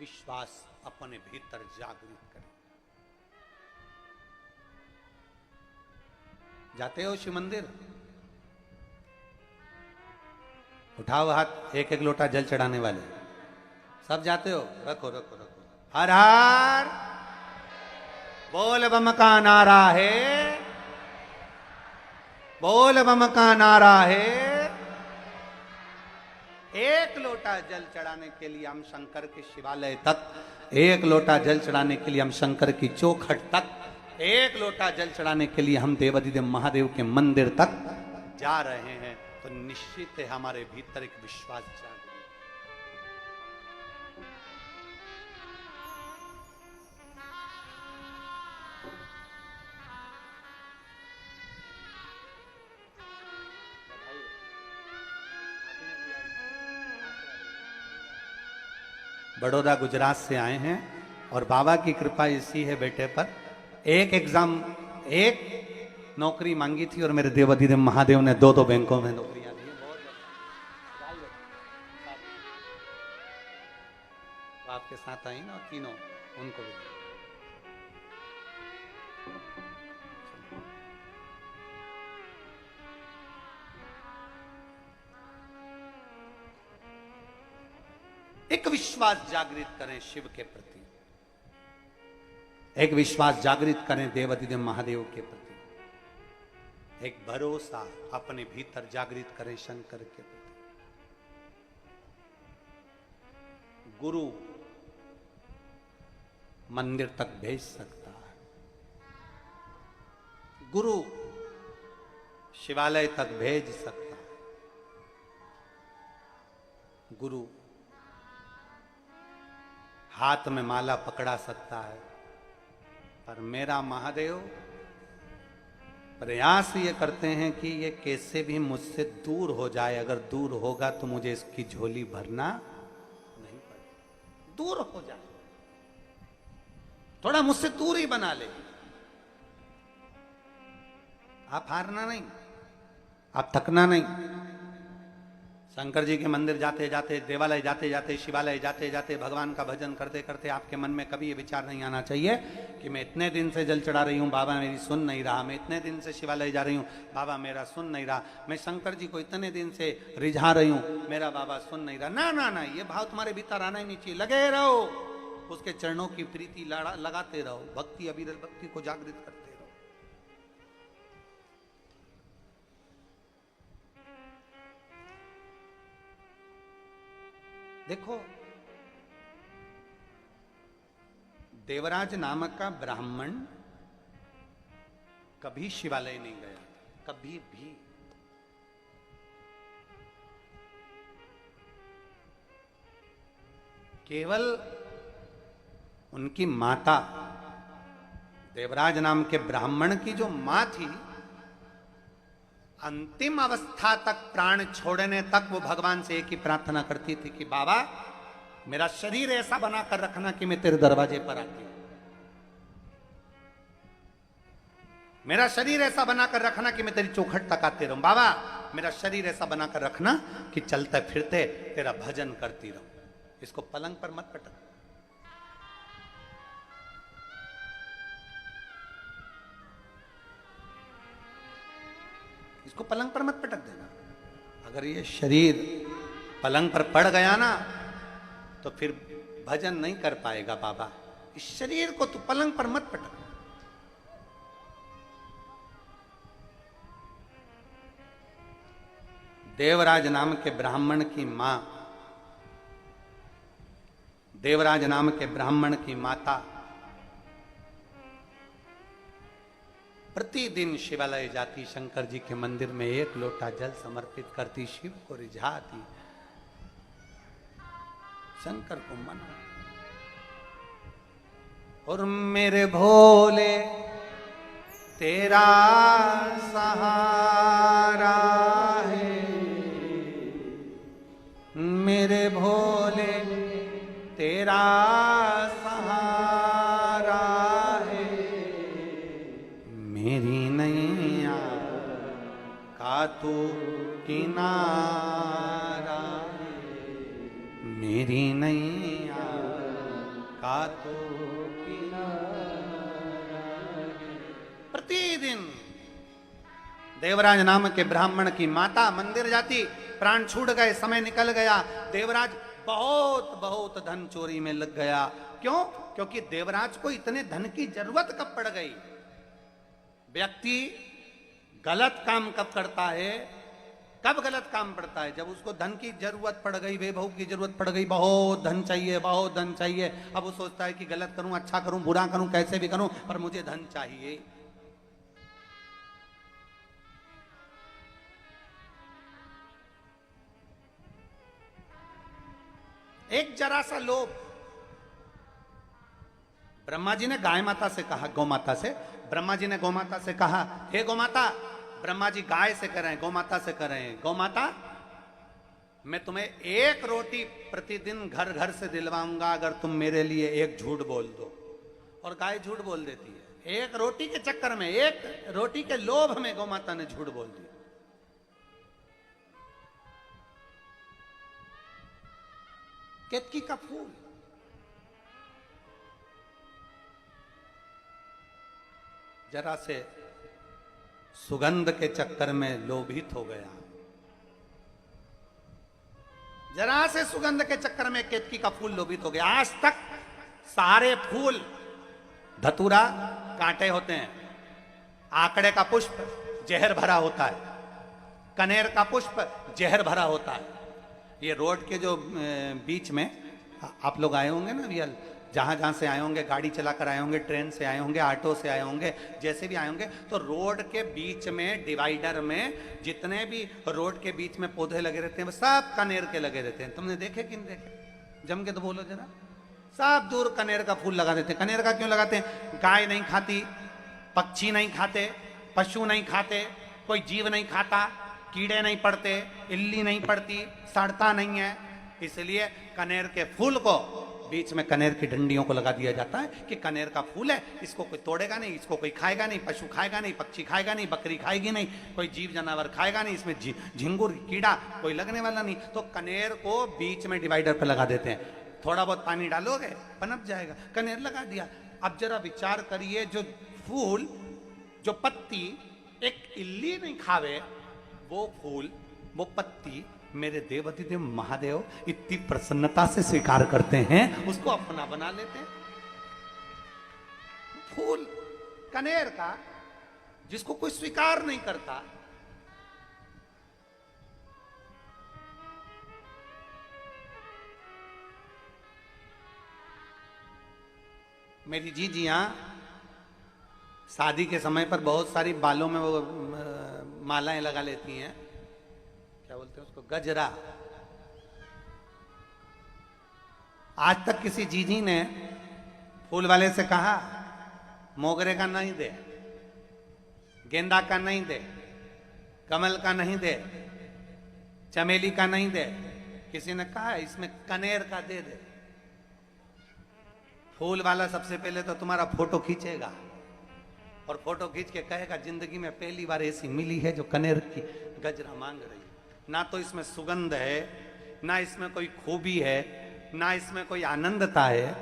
विश्वास अपने भीतर जागृत करें। जाते हो शिव मंदिर, उठाओ हाथ, एक एक लोटा जल चढ़ाने वाले सब जाते हो, रखो रखो रखो। हर हर बोल बम का नारा है, बोल बम का नारा है। एक लोटा जल चढ़ाने के लिए हम शंकर के शिवालय तक, एक लोटा जल चढ़ाने के लिए हम शंकर की चौखट तक, एक लोटा जल चढ़ाने के लिए हम देवाधिदेव महादेव के मंदिर तक जा रहे हैं, तो निश्चित है हमारे भीतर एक विश्वास जागृत। बड़ौदा गुजरात से आए हैं और बाबा की कृपा इसी है बेटे पर। एक एग्जाम, एक नौकरी मांगी थी और मेरे देवाधिदेव महादेव ने 2 बैंकों में नौकरियां दी। आपके साथ आई ना तीनों, उनको भी एक विश्वास जागृत करें शिव के प्रति, एक विश्वास जागृत करें देवाधिदेव महादेव के प्रति, एक भरोसा अपने भीतर जागृत करें शंकर के प्रति। गुरु मंदिर तक भेज सकता है, गुरु शिवालय तक भेज सकता है, गुरु हाथ में माला पकड़ा सकता है, पर मेरा महादेव प्रयास ये करते हैं कि ये कैसे भी मुझसे दूर हो जाए। अगर दूर होगा तो मुझे इसकी झोली भरना नहीं पड़ेगा। दूर हो जाए, थोड़ा मुझसे दूर ही बना ले। आप हारना नहीं, आप थकना नहीं। शंकर जी के मंदिर जाते जाते, देवालय जाते जाते, शिवालय जाते जाते, भगवान का भजन करते करते आपके मन में कभी ये विचार नहीं आना चाहिए कि मैं इतने दिन से जल चढ़ा रही हूँ, बाबा मेरी सुन नहीं रहा। मैं इतने दिन से शिवालय जा रही हूँ, बाबा मेरा सुन नहीं रहा। मैं शंकर जी को इतने दिन से रिझा रही हूँ, मेरा बाबा सुन नहीं रहा। ना ना ना, ये भाव तुम्हारे भीतर आना ही नहीं चाहिए। लगे रहो, उसके चरणों की प्रीति लगाते रहो, भक्ति अविरल भक्ति को जागृत करते रहो। देखो, देवराज नामक का ब्राह्मण कभी शिवालय नहीं गया, कभी भी। केवल उनकी माता देवराज नाम के ब्राह्मण की जो मां थी, अंतिम अवस्था तक प्राण छोड़ने तक वो भगवान से एक ही प्रार्थना करती थी कि बाबा मेरा शरीर ऐसा बनाकर रखना कि मैं तेरे दरवाजे पर आती हूं, मेरा शरीर ऐसा बनाकर रखना कि मैं तेरी चौखट तक आते रहूं, बाबा मेरा शरीर ऐसा बनाकर रखना कि चलते फिरते तेरा भजन करती रहूं। इसको पलंग पर मत पटक, इसको पलंग पर मत पटक देना। अगर ये शरीर पलंग पर पड़ गया ना तो फिर भजन नहीं कर पाएगा बाबा। इस शरीर को तू पलंग पर मत पटक। देवराज नाम के ब्राह्मण की मां, देवराज नाम के ब्राह्मण की माता प्रतिदिन शिवालय जाती, शंकर जी के मंदिर में एक लोटा जल समर्पित करती, शिव को रिझाती, शंकर को मना। और मेरे भोले तेरा सहारा है, मेरे भोले तेरा सहारा है, मेरी नैया का तू किनारा है, मेरी नैया का तू किनारा है। प्रतिदिन देवराज नाम के ब्राह्मण की माता मंदिर जाती, प्राण छूट गए, समय निकल गया, देवराज बहुत बहुत धन चोरी में लग गया। क्यों? क्योंकि देवराज को इतने धन की जरूरत कब पड़ गई। व्यक्ति गलत काम कब करता है, कब गलत काम पड़ता है? जब उसको धन की जरूरत पड़ गई, वैभव की जरूरत पड़ गई, बहुत धन चाहिए, बहुत धन चाहिए। अब वो सोचता है कि गलत करूं, अच्छा करूं, बुरा करूं, कैसे भी करूं, पर मुझे धन चाहिए। एक जरा सा लोभ। ब्रह्मा जी ने गाय माता से कहा, गौ माता से, ब्रह्मा जी ने गौ माता से कहा, हे गौ माता, ब्रह्मा जी गाय से कर रहे हैं, गौ माता से कर रहे हैं, गौ माता मैं तुम्हें एक रोटी प्रतिदिन घर घर से दिलवाऊंगा अगर तुम मेरे लिए एक झूठ बोल दो। और गाय झूठ बोल देती है। एक रोटी के चक्कर में, एक रोटी के लोभ में गौ माता ने झूठ बोल दिया। केतकी का फूल, जरा से सुगंध के चक्कर में लोभित हो गया, जरा से सुगंध के चक्कर में केतकी का फूल लोभित हो गया। आज तक सारे फूल धतूरा कांटे होते हैं, आकड़े का पुष्प जहर भरा होता है, कनेर का पुष्प जहर भरा होता है। ये रोड के जो बीच में आप लोग आए होंगे ना रियल, जहां जहां से आए होंगे, गाड़ी चलाकर आए होंगे, ट्रेन से आए होंगे, ऑटो से आए होंगे, जैसे भी आए होंगे, तो रोड के बीच में डिवाइडर में जितने भी रोड के बीच में पौधे लगे रहते हैं वो सब कनेर के लगे रहते हैं। तुमने देखे कि नहीं देखे? जम के तो बोलो जरा। सब दूर कनेर का फूल लगा देते हैं। कनेर का क्यों लगाते हैं? गाय नहीं खाती, पक्षी नहीं खाते, पशु नहीं खाते, कोई जीव नहीं खाता, कीड़े नहीं पड़ते, इल्ली नहीं पड़ती, सड़ता नहीं है, इसलिए कनेर के फूल को बीच में कनेर की डंडियों को लगा दिया जाता है कि कनेर का फूल है, इसको कोई तोड़ेगा नहीं, इसको कोई खाएगा नहीं, पशु खाएगा नहीं, पक्षी खाएगा नहीं, बकरी खाएगी नहीं, कोई जीव जानवर खाएगा नहीं, इसमें झिंगुर कीड़ा कोई लगने वाला नहीं। तो कनेर को बीच में डिवाइडर पर लगा देते हैं। थोड़ा बहुत पानी डालोगे पनप जाएगा, कनेर लगा दिया। अब जरा विचार करिए, जो फूल, जो पत्ती एक इल्ली नहीं खावे, वो फूल, वो पत्ती मेरे देवाधिदेव महादेव इतनी प्रसन्नता से स्वीकार करते हैं, उसको अपना बना लेते हैं। फूल कनेर का जिसको कोई स्वीकार नहीं करता, मेरी जीजियां शादी के समय पर बहुत सारी बालों में वो मालाएं लगा लेती हैं, क्या बोलते हैं उसको, गजरा। आज तक किसी जीजी ने फूल वाले से कहा मोगरे का नहीं दे, गेंदा का नहीं दे, कमल का नहीं दे, चमेली का नहीं दे? किसी ने कहा इसमें कनेर का दे दे? फूल वाला सबसे पहले तो तुम्हारा फोटो खींचेगा और फोटो खींच के कहेगा जिंदगी में पहली बार ऐसी मिली है जो कनेर की गजरा मांग रही है। ना तो इसमें सुगंध है, ना इसमें कोई खूबी है, ना इसमें कोई आनंदता है,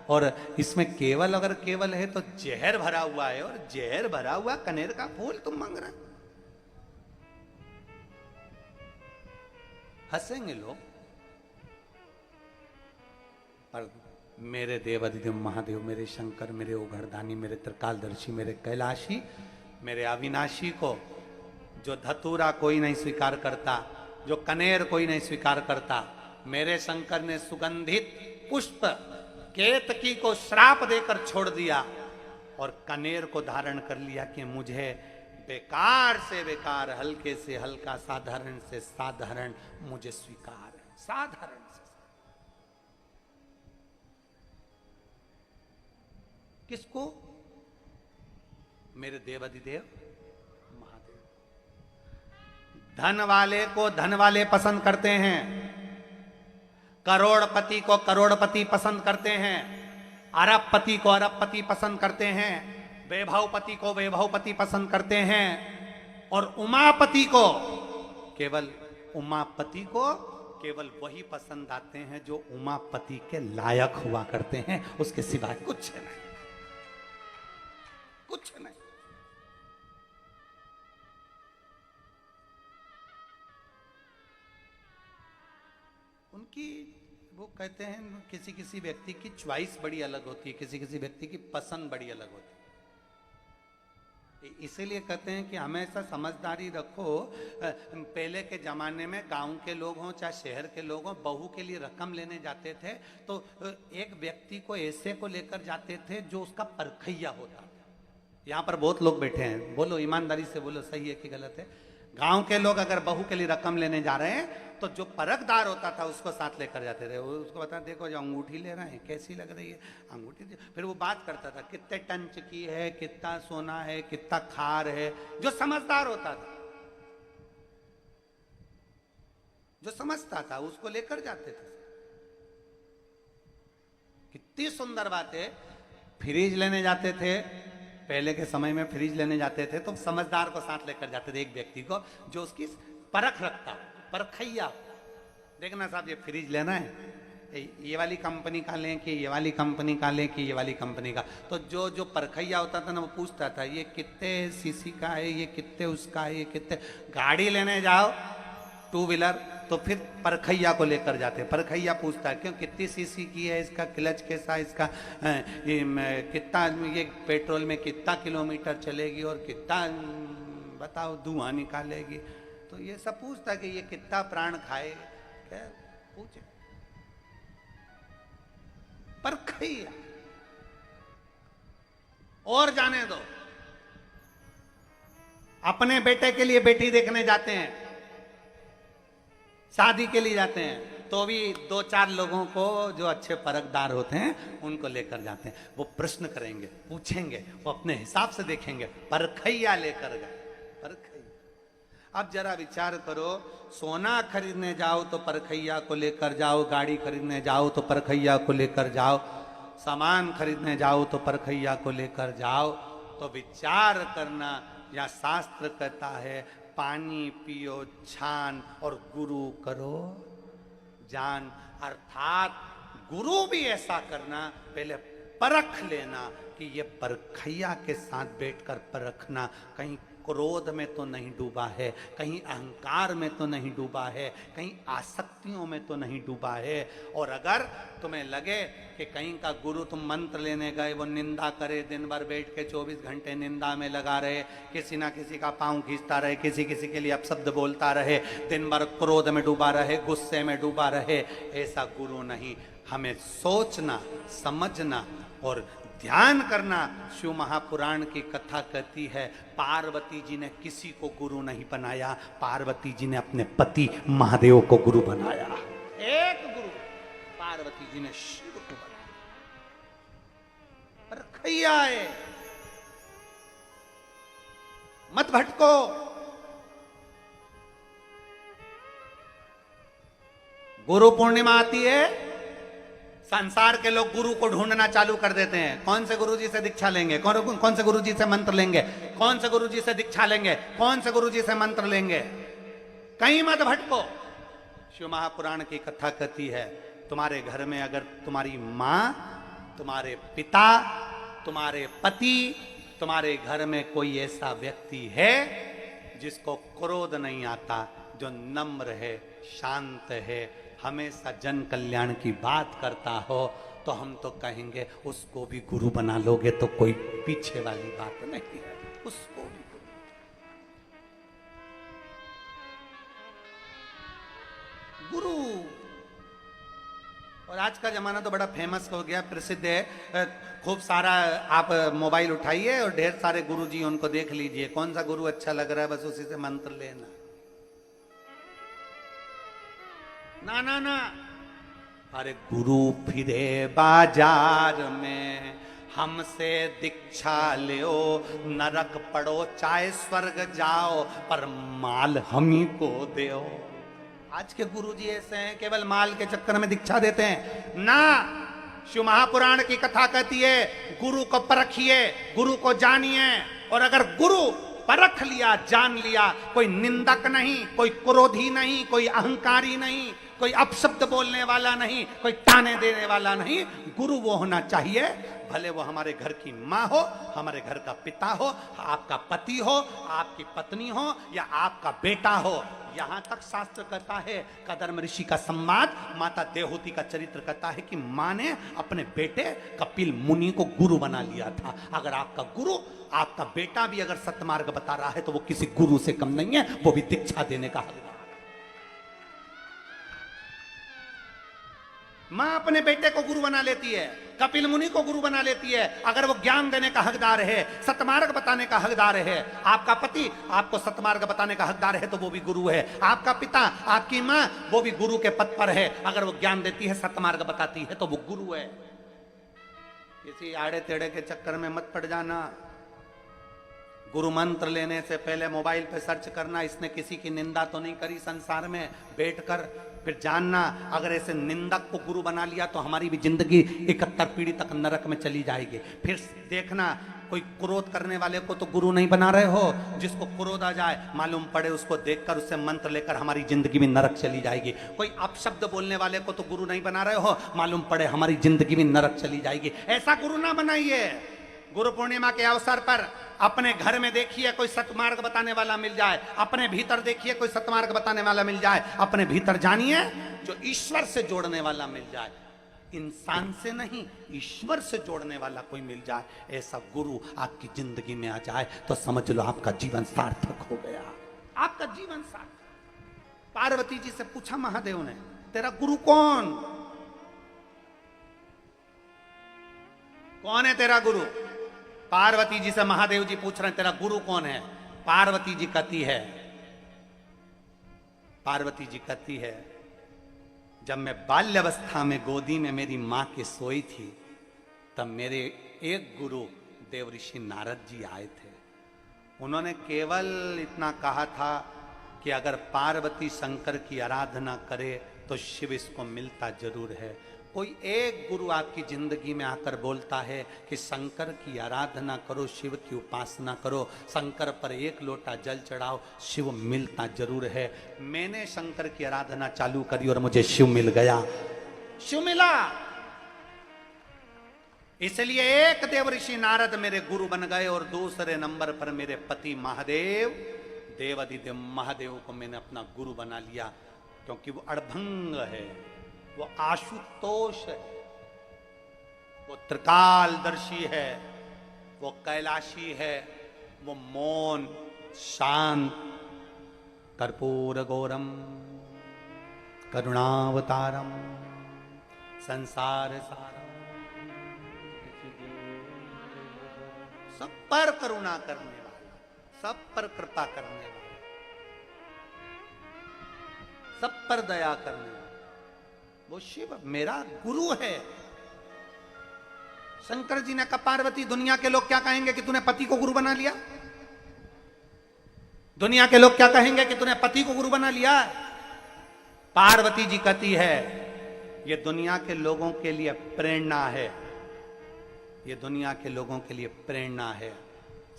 और इसमें केवल अगर केवल है तो जहर भरा हुआ है, और जहर भरा हुआ कनेर का फूल तुम मांग रहे हो। हंसेंगे लोग, पर मेरे देवाधिदेव महादेव, मेरे शंकर, मेरे ओघरदानी, मेरे त्रिकालदर्शी, मेरे कैलाशी, मेरे अविनाशी को जो धतूरा कोई नहीं स्वीकार करता, जो कनेर कोई नहीं स्वीकार करता, मेरे शंकर ने सुगंधित पुष्प केतकी को श्राप देकर छोड़ दिया और कनेर को धारण कर लिया कि मुझे बेकार से बेकार, हल्के से हल्का, साधारण से साधारण मुझे स्वीकार है। साधारण से किसको? मेरे देवाधिदेव महादेव। धन वाले को धन वाले पसंद करते हैं, करोड़पति को करोड़पति पसंद करते हैं, अरबपति को अरबपति पसंद करते हैं, वैभवपति को वैभवपति पसंद करते हैं, और उमापति को, केवल उमापति को केवल वही पसंद आते हैं जो उमापति के लायक हुआ करते हैं, उसके सिवाय कुछ नहीं, कुछ नहीं। उनकी वो कहते हैं किसी किसी व्यक्ति की च्वाइस बड़ी अलग होती है, किसी किसी व्यक्ति की पसंद बड़ी अलग होती है। इसीलिए कहते हैं कि हमेशा समझदारी रखो। पहले के जमाने में गांव के लोग हों चाहे शहर के लोग हों, बहू के लिए रकम लेने जाते थे तो एक व्यक्ति को ऐसे को लेकर जाते थे जो उसका परखैया होता था। यहाँ पर बहुत लोग बैठे हैं, बोलो ईमानदारी से बोलो, सही है कि गलत है? गांव के लोग अगर बहू के लिए रकम लेने जा रहे हैं तो जो परखदार होता था उसको साथ लेकर जाते थे। उसको बता, देखो जो अंगूठी ले रहे हैं कैसी लग रही है, अंगूठी दे। फिर वो बात करता था कितने टंच की है, कितना सोना है, कितना खार है। जो समझदार होता था, जो समझता था, उसको लेकर जाते थे। कितनी सुंदर बात है। फ्रिज लेने जाते थे, पहले के समय में फ्रिज लेने जाते थे तो समझदार को साथ लेकर जाते थे, एक व्यक्ति को जो उसकी परख रखता, परखैया। देखना साहब ये फ्रिज लेना है, ये वाली कंपनी का लें कि ये वाली कंपनी का लें कि ये वाली कंपनी का। तो जो परखैया होता था ना, वो पूछता था ये कितने सीसी का है, ये कितने उसका है, ये कितने। गाड़ी लेने जाओ टू व्हीलर तो फिर परखैया को लेकर जाते। परखैया पूछता है क्यों, कितनी सीसी की है, इसका क्लच कैसा, इसका कितना, ये पेट्रोल में कितना किलोमीटर चलेगी और कितना बताओ धुआं निकालेगी। तो ये सब पूछता कि ये कितना प्राण खाए, क्या पूछे। परखैया। और जाने दो, अपने बेटे के लिए बेटी देखने जाते हैं, शादी के लिए जाते हैं, तो भी दो चार लोगों को जो अच्छे परखदार होते हैं उनको लेकर जाते हैं। वो प्रश्न करेंगे, पूछेंगे, वो अपने हिसाब से देखेंगे। परखैया लेकर गए, परखैया। अब जरा विचार करो, सोना खरीदने जाओ तो परखैया को लेकर जाओ, गाड़ी खरीदने जाओ तो परखैया को लेकर जाओ, सामान खरीदने जाओ तो परखैया को लेकर जाओ। तो विचार करना, या शास्त्र कहता है पानी पियो छान और गुरु करो जान। अर्थात गुरु भी ऐसा करना, पहले परख लेना कि ये परखैया के साथ बैठकर परखना, कहीं क्रोध में तो नहीं डूबा है, कहीं अहंकार में तो नहीं डूबा है, कहीं आसक्तियों में तो नहीं डूबा है। और अगर तुम्हें लगे कि कहीं का गुरु, तुम मंत्र लेने गए, वो निंदा करे, दिन भर बैठ के 24 घंटे निंदा में लगा रहे, किसी ना किसी का पांव खींचता रहे, किसी किसी के लिए अपशब्द बोलता रहे, दिन भर क्रोध में डूबा रहे, गुस्से में डूबा रहे, ऐसा गुरु नहीं। हमें सोचना, समझना और ध्यान करना। शिव महापुराण की कथा कहती है पार्वती जी ने किसी को गुरु नहीं बनाया, पार्वती जी ने अपने पति महादेव को गुरु बनाया। एक गुरु पार्वती। पार्वती जी ने शिव को बनाया। रखैया है, मत भटको। गुरु पूर्णिमा आती है, संसार के लोग गुरु को ढूंढना चालू कर देते हैं। कौन से गुरु जी से दीक्षा लेंगे, कौन से गुरु जी से मंत्र लेंगे, कौन से गुरु जी से दीक्षा लेंगे, कौन से गुरु जी से मंत्र लेंगे। कहीं मत भटको। शिव महापुराण की कथा कहती है, तुम्हारे घर में अगर तुम्हारी मां, तुम्हारे पिता, तुम्हारे पति, तुम्हारे घर में कोई ऐसा व्यक्ति है जिसको क्रोध नहीं आता, जो नम्र है, शांत है, हमेशा जन कल्याण की बात करता हो, तो हम तो कहेंगे उसको भी गुरु बना लोगे तो कोई पीछे वाली बात नहीं है, उसको भी गुरु। और आज का जमाना तो बड़ा फेमस हो गया, प्रसिद्ध है, खूब सारा। आप मोबाइल उठाइए और ढेर सारे गुरु जी उनको देख लीजिए, कौन सा गुरु अच्छा लग रहा है, बस उसी से मंत्र लेना। ना ना ना, अरे गुरु फिरे बाजार में, हमसे दीक्षा लो, नरक पड़ो चाहे स्वर्ग जाओ, पर माल हम ही को दो। आज के गुरु जी ऐसे हैं, केवल माल के चक्कर में दीक्षा देते हैं ना। शिव महापुराण की कथा कहती है, गुरु को परखिए, गुरु को जानिए। और अगर गुरु परख लिया, जान लिया, कोई निंदक नहीं, कोई क्रोधी नहीं, कोई अहंकारी नहीं, कोई अपशब्द बोलने वाला नहीं, कोई ताने देने वाला नहीं। गुरु वो होना चाहिए, भले वो हमारे घर की माँ हो, हमारे घर का पिता हो, आपका पति हो, आपकी पत्नी हो, या आपका बेटा हो। यहां तक शास्त्र कहता है, कदर्म ऋषि का संवाद, माता देवहूति का चरित्र कहता है कि मां ने अपने बेटे कपिल मुनि को गुरु बना लिया था। अगर आपका गुरु, आपका बेटा भी अगर सत्मार्ग बता रहा है तो वो किसी गुरु से कम नहीं है, वो भी दीक्षा देने का हकदार। मां अपने बेटे को गुरु बना लेती है, कपिल मुनि को गुरु बना लेती है, अगर वो ज्ञान देने का हकदार है, सतमार्ग बताने का हकदार है। आपका पति आपको सतमार्ग बताने का हकदार है तो वो भी गुरु है। आपका पिता, आपकी मां, वो भी गुरु के पद पर है, अगर वो ज्ञान देती है, सतमार्ग बताती है तो वो गुरु है। किसी आड़े टेढ़े के चक्कर में मत पड़ जाना। गुरु मंत्र लेने से पहले मोबाइल पे सर्च करना, इसने किसी की निंदा तो नहीं करी संसार में बैठकर। फिर जानना, अगर ऐसे निंदक को गुरु बना लिया तो हमारी भी जिंदगी 71 पीढ़ी तक नरक में चली जाएगी। फिर देखना, कोई क्रोध करने वाले को तो गुरु नहीं बना रहे हो, जिसको क्रोध आ जाए मालूम पड़े, उसको देखकर उससे मंत्र लेकर हमारी जिंदगी में नरक चली जाएगी। कोई अपशब्द बोलने वाले को तो गुरु नहीं बना रहे हो, मालूम पड़े हमारी जिंदगी में नरक चली जाएगी। ऐसा गुरु ना बनाइए। गुरु पूर्णिमा के अवसर पर अपने घर में देखिए कोई सतमार्ग बताने वाला मिल जाए, अपने भीतर देखिए कोई सतमार्ग बताने वाला मिल जाए, अपने भीतर जानिए जो ईश्वर से जोड़ने वाला मिल जाए। इंसान से नहीं, ईश्वर से जोड़ने वाला कोई मिल जाए, ऐसा गुरु आपकी जिंदगी to आ जाए तो समझ लो आपका जीवन सार्थक हो गया, आपका जीवन सार्थक। पार्वती जी से पूछा महादेव ने, तेरा गुरु कौन है तेरा गुरु? पार्वती जी से महादेव जी पूछ रहे हैं तेरा गुरु कौन है? पार्वती जी कहती है जब मैं बाल्यावस्था में गोदी में मेरी मां के सोई थी तब मेरे एक गुरु देवऋषि नारद जी आए थे। उन्होंने केवल इतना कहा था कि अगर पार्वती शंकर की आराधना करे तो शिव इसको मिलता जरूर है। कोई एक गुरु आपकी जिंदगी में आकर बोलता है कि शंकर की आराधना करो, शिव की उपासना करो, शंकर पर एक लोटा जल चढ़ाओ, शिव मिलता जरूर है। मैंने शंकर की आराधना चालू करी और मुझे शिव मिल गया, शिव मिला। इसलिए एक देवऋषि नारद मेरे गुरु बन गए और दूसरे नंबर पर मेरे पति महादेव, देवादिदेव महादेव को मैंने अपना गुरु बना लिया, क्योंकि वो अड़भंग है, वो आशुतोष है, वो त्रिकालदर्शी है, वो कैलाशी है, वो मौन शांत, कर्पूर गौरम करुणावतारम संसार सारम, सब पर करुणा करने वाला, सब पर कृपा करने वाला, सब पर दया करने वाला, वो शिव मेरा गुरु है। शंकर जी ने कहा पार्वती दुनिया के लोग क्या कहेंगे कि तूने पति को गुरु बना लिया? दुनिया के लोग क्या कहेंगे कि तूने पति को गुरु बना लिया? पार्वती जी कहती है ये दुनिया के लोगों के लिए प्रेरणा है, ये दुनिया के लोगों के लिए प्रेरणा है।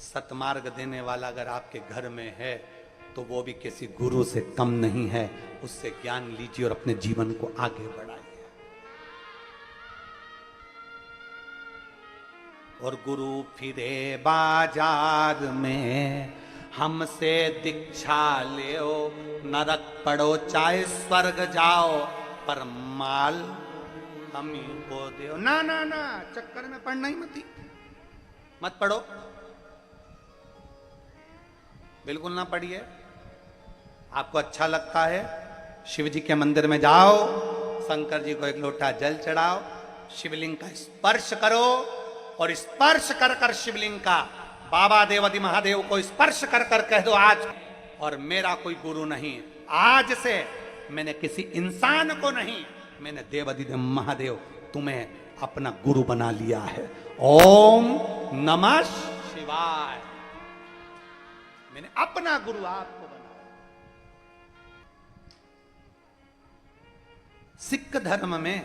सतमार्ग देने वाला अगर आपके घर में है तो वो भी किसी गुरु से कम नहीं है। उससे ज्ञान लीजिए और अपने जीवन को आगे बढ़ाइए। और गुरु फिरे बाजार में हमसे दीक्षा ले, नरक पढ़ो चाहे स्वर्ग जाओ, पर माल हम ही को दो। ना ना ना, चक्कर में पढ़ना ही मत पढ़ो, बिल्कुल ना पढ़िए। आपको अच्छा लगता है शिव जी के मंदिर में जाओ, शंकर जी को एक लोटा जल चढ़ाओ, शिवलिंग का स्पर्श करो और स्पर्श कर कर शिवलिंग का बाबा देवादि महादेव को स्पर्श कर कर कह दो आज, और मेरा कोई गुरु नहीं, आज से मैंने किसी इंसान को नहीं, मैंने देवादि महादेव तुम्हें अपना गुरु बना लिया है। ओम नमः शिवाय। मैंने अपना गुरु आपको बनाया। सिख धर्म में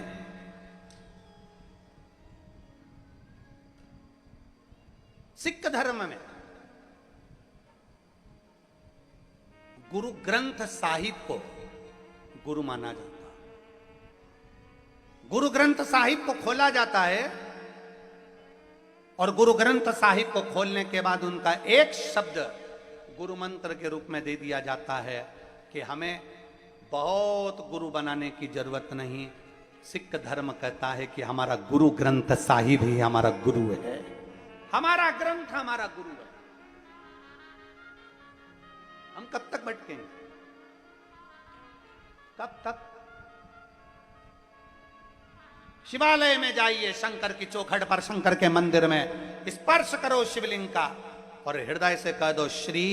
गुरु ग्रंथ साहिब को गुरु माना जाता है। गुरु ग्रंथ साहिब को खोला जाता है और गुरु ग्रंथ साहिब को खोलने के बाद उनका एक शब्द गुरु मंत्र के रूप में दे दिया जाता है कि हमें बहुत गुरु बनाने की जरूरत नहीं। सिख धर्म कहता है कि हमारा गुरु ग्रंथ साहिब ही हमारा गुरु है, हमारा ग्रंथ हमारा गुरु है। हम कब तक भटकेंगे? कब तक? शिवालय में जाइए, शंकर की चौखट पर, शंकर के मंदिर में स्पर्श करो शिवलिंग का और हृदय से कह दो श्री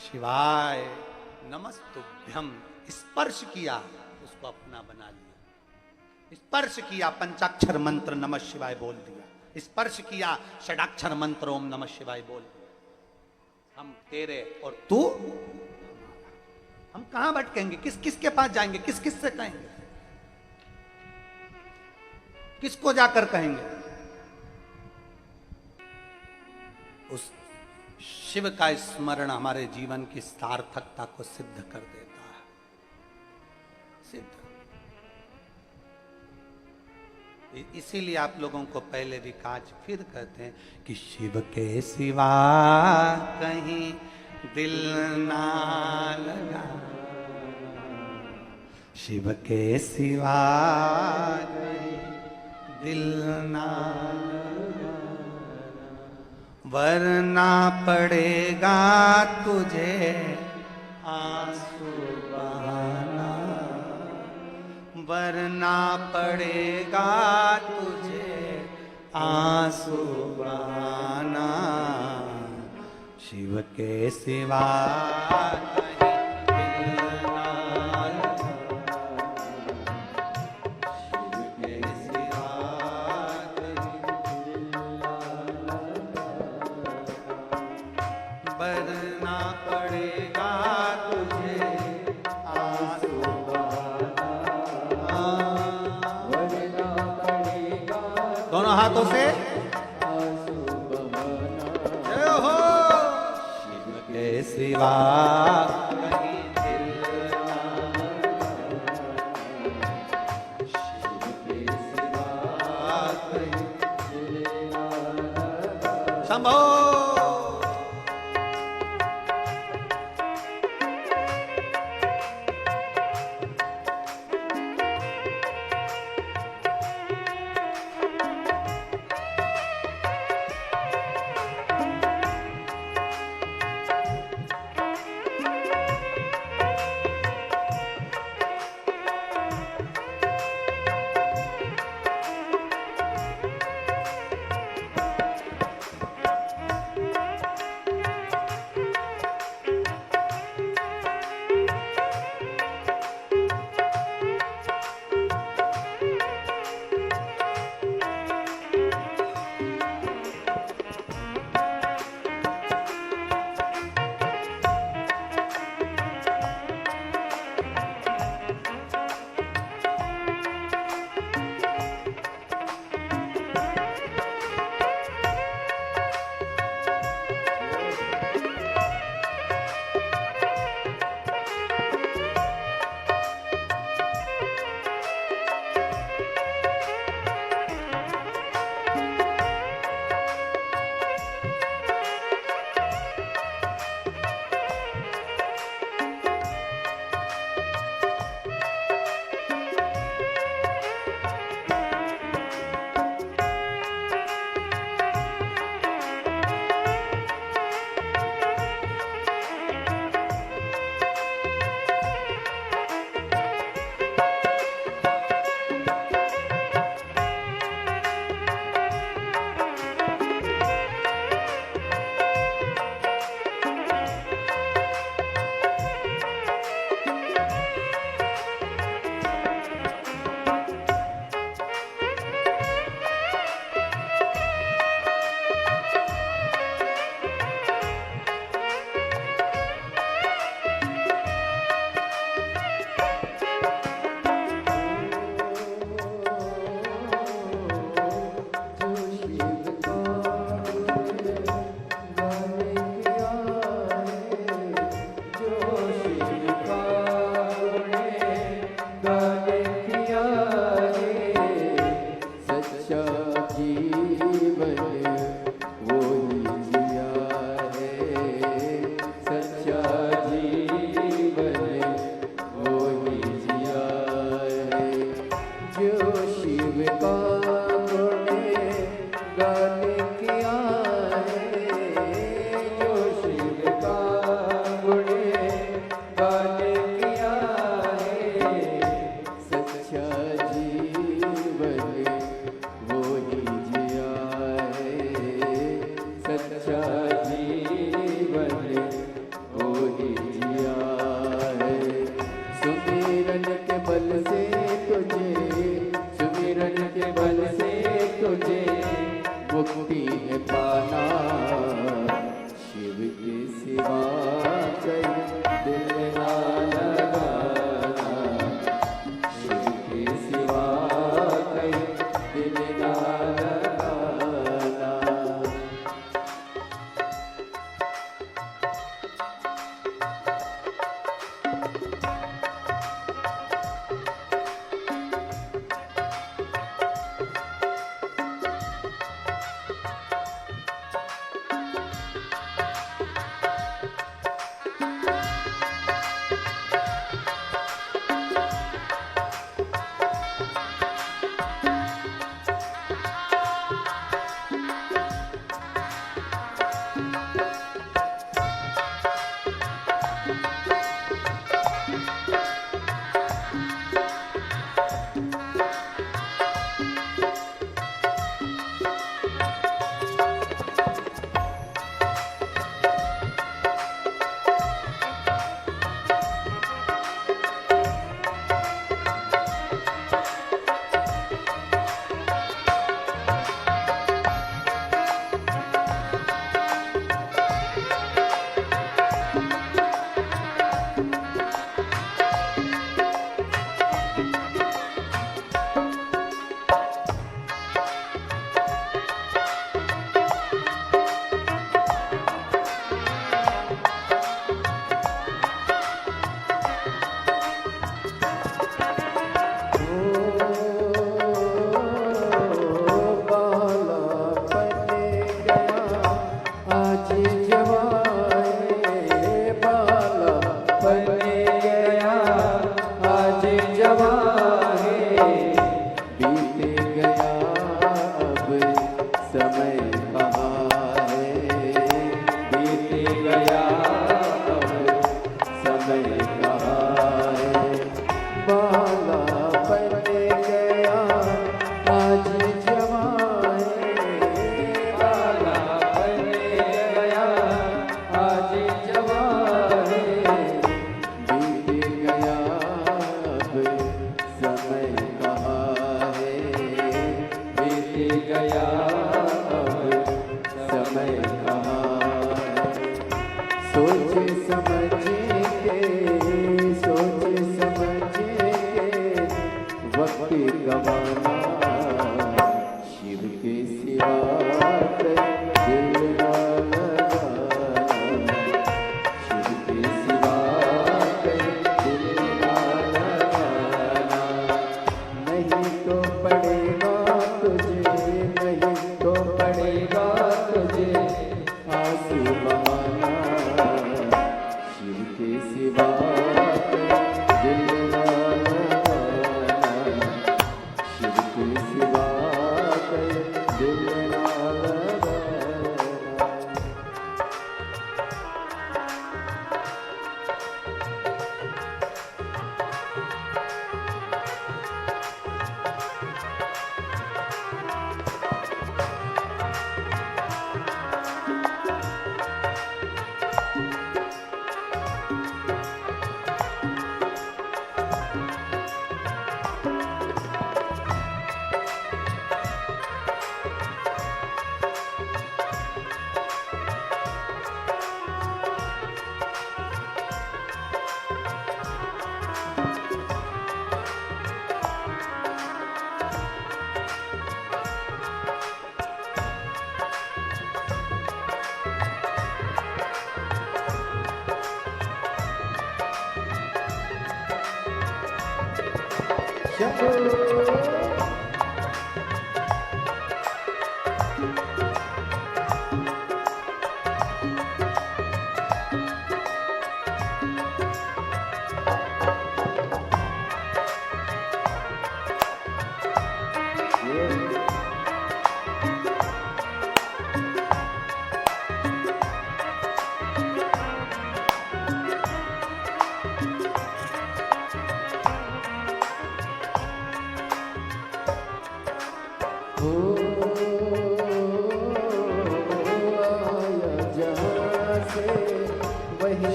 शिवाय नमस्तुभ्यम। स्पर्श किया, उसको अपना बना लिया। स्पर्श किया, पंचाक्षर मंत्र नमः शिवाय बोल दिया। स्पर्श किया, षडाक्षर मंत्र ओम नमः शिवाय बोल दिया। हम तेरे और तू, हम कहां भटकेंगे? किस किस के पास जाएंगे? किस किस से कहेंगे? किसको जाकर कहेंगे? उस शिव का स्मरण हमारे जीवन की सार्थकता को सिद्ध कर देता है। सिद्ध। इसीलिए आप लोगों को पहले भी कहा, फिर कहते हैं कि शिव के सिवा कहीं दिल ना लगा, शिव के सिवा कहीं दिल ना, वरना पड़ेगा तुझे आंसू बहाना, वरना पड़ेगा तुझे आंसू बहाना, शिव के सिवा हाथों से जय हो। शिव के सिवा कहीं दिल ना, शिव के सिवा कहीं दिल ना। शंभो।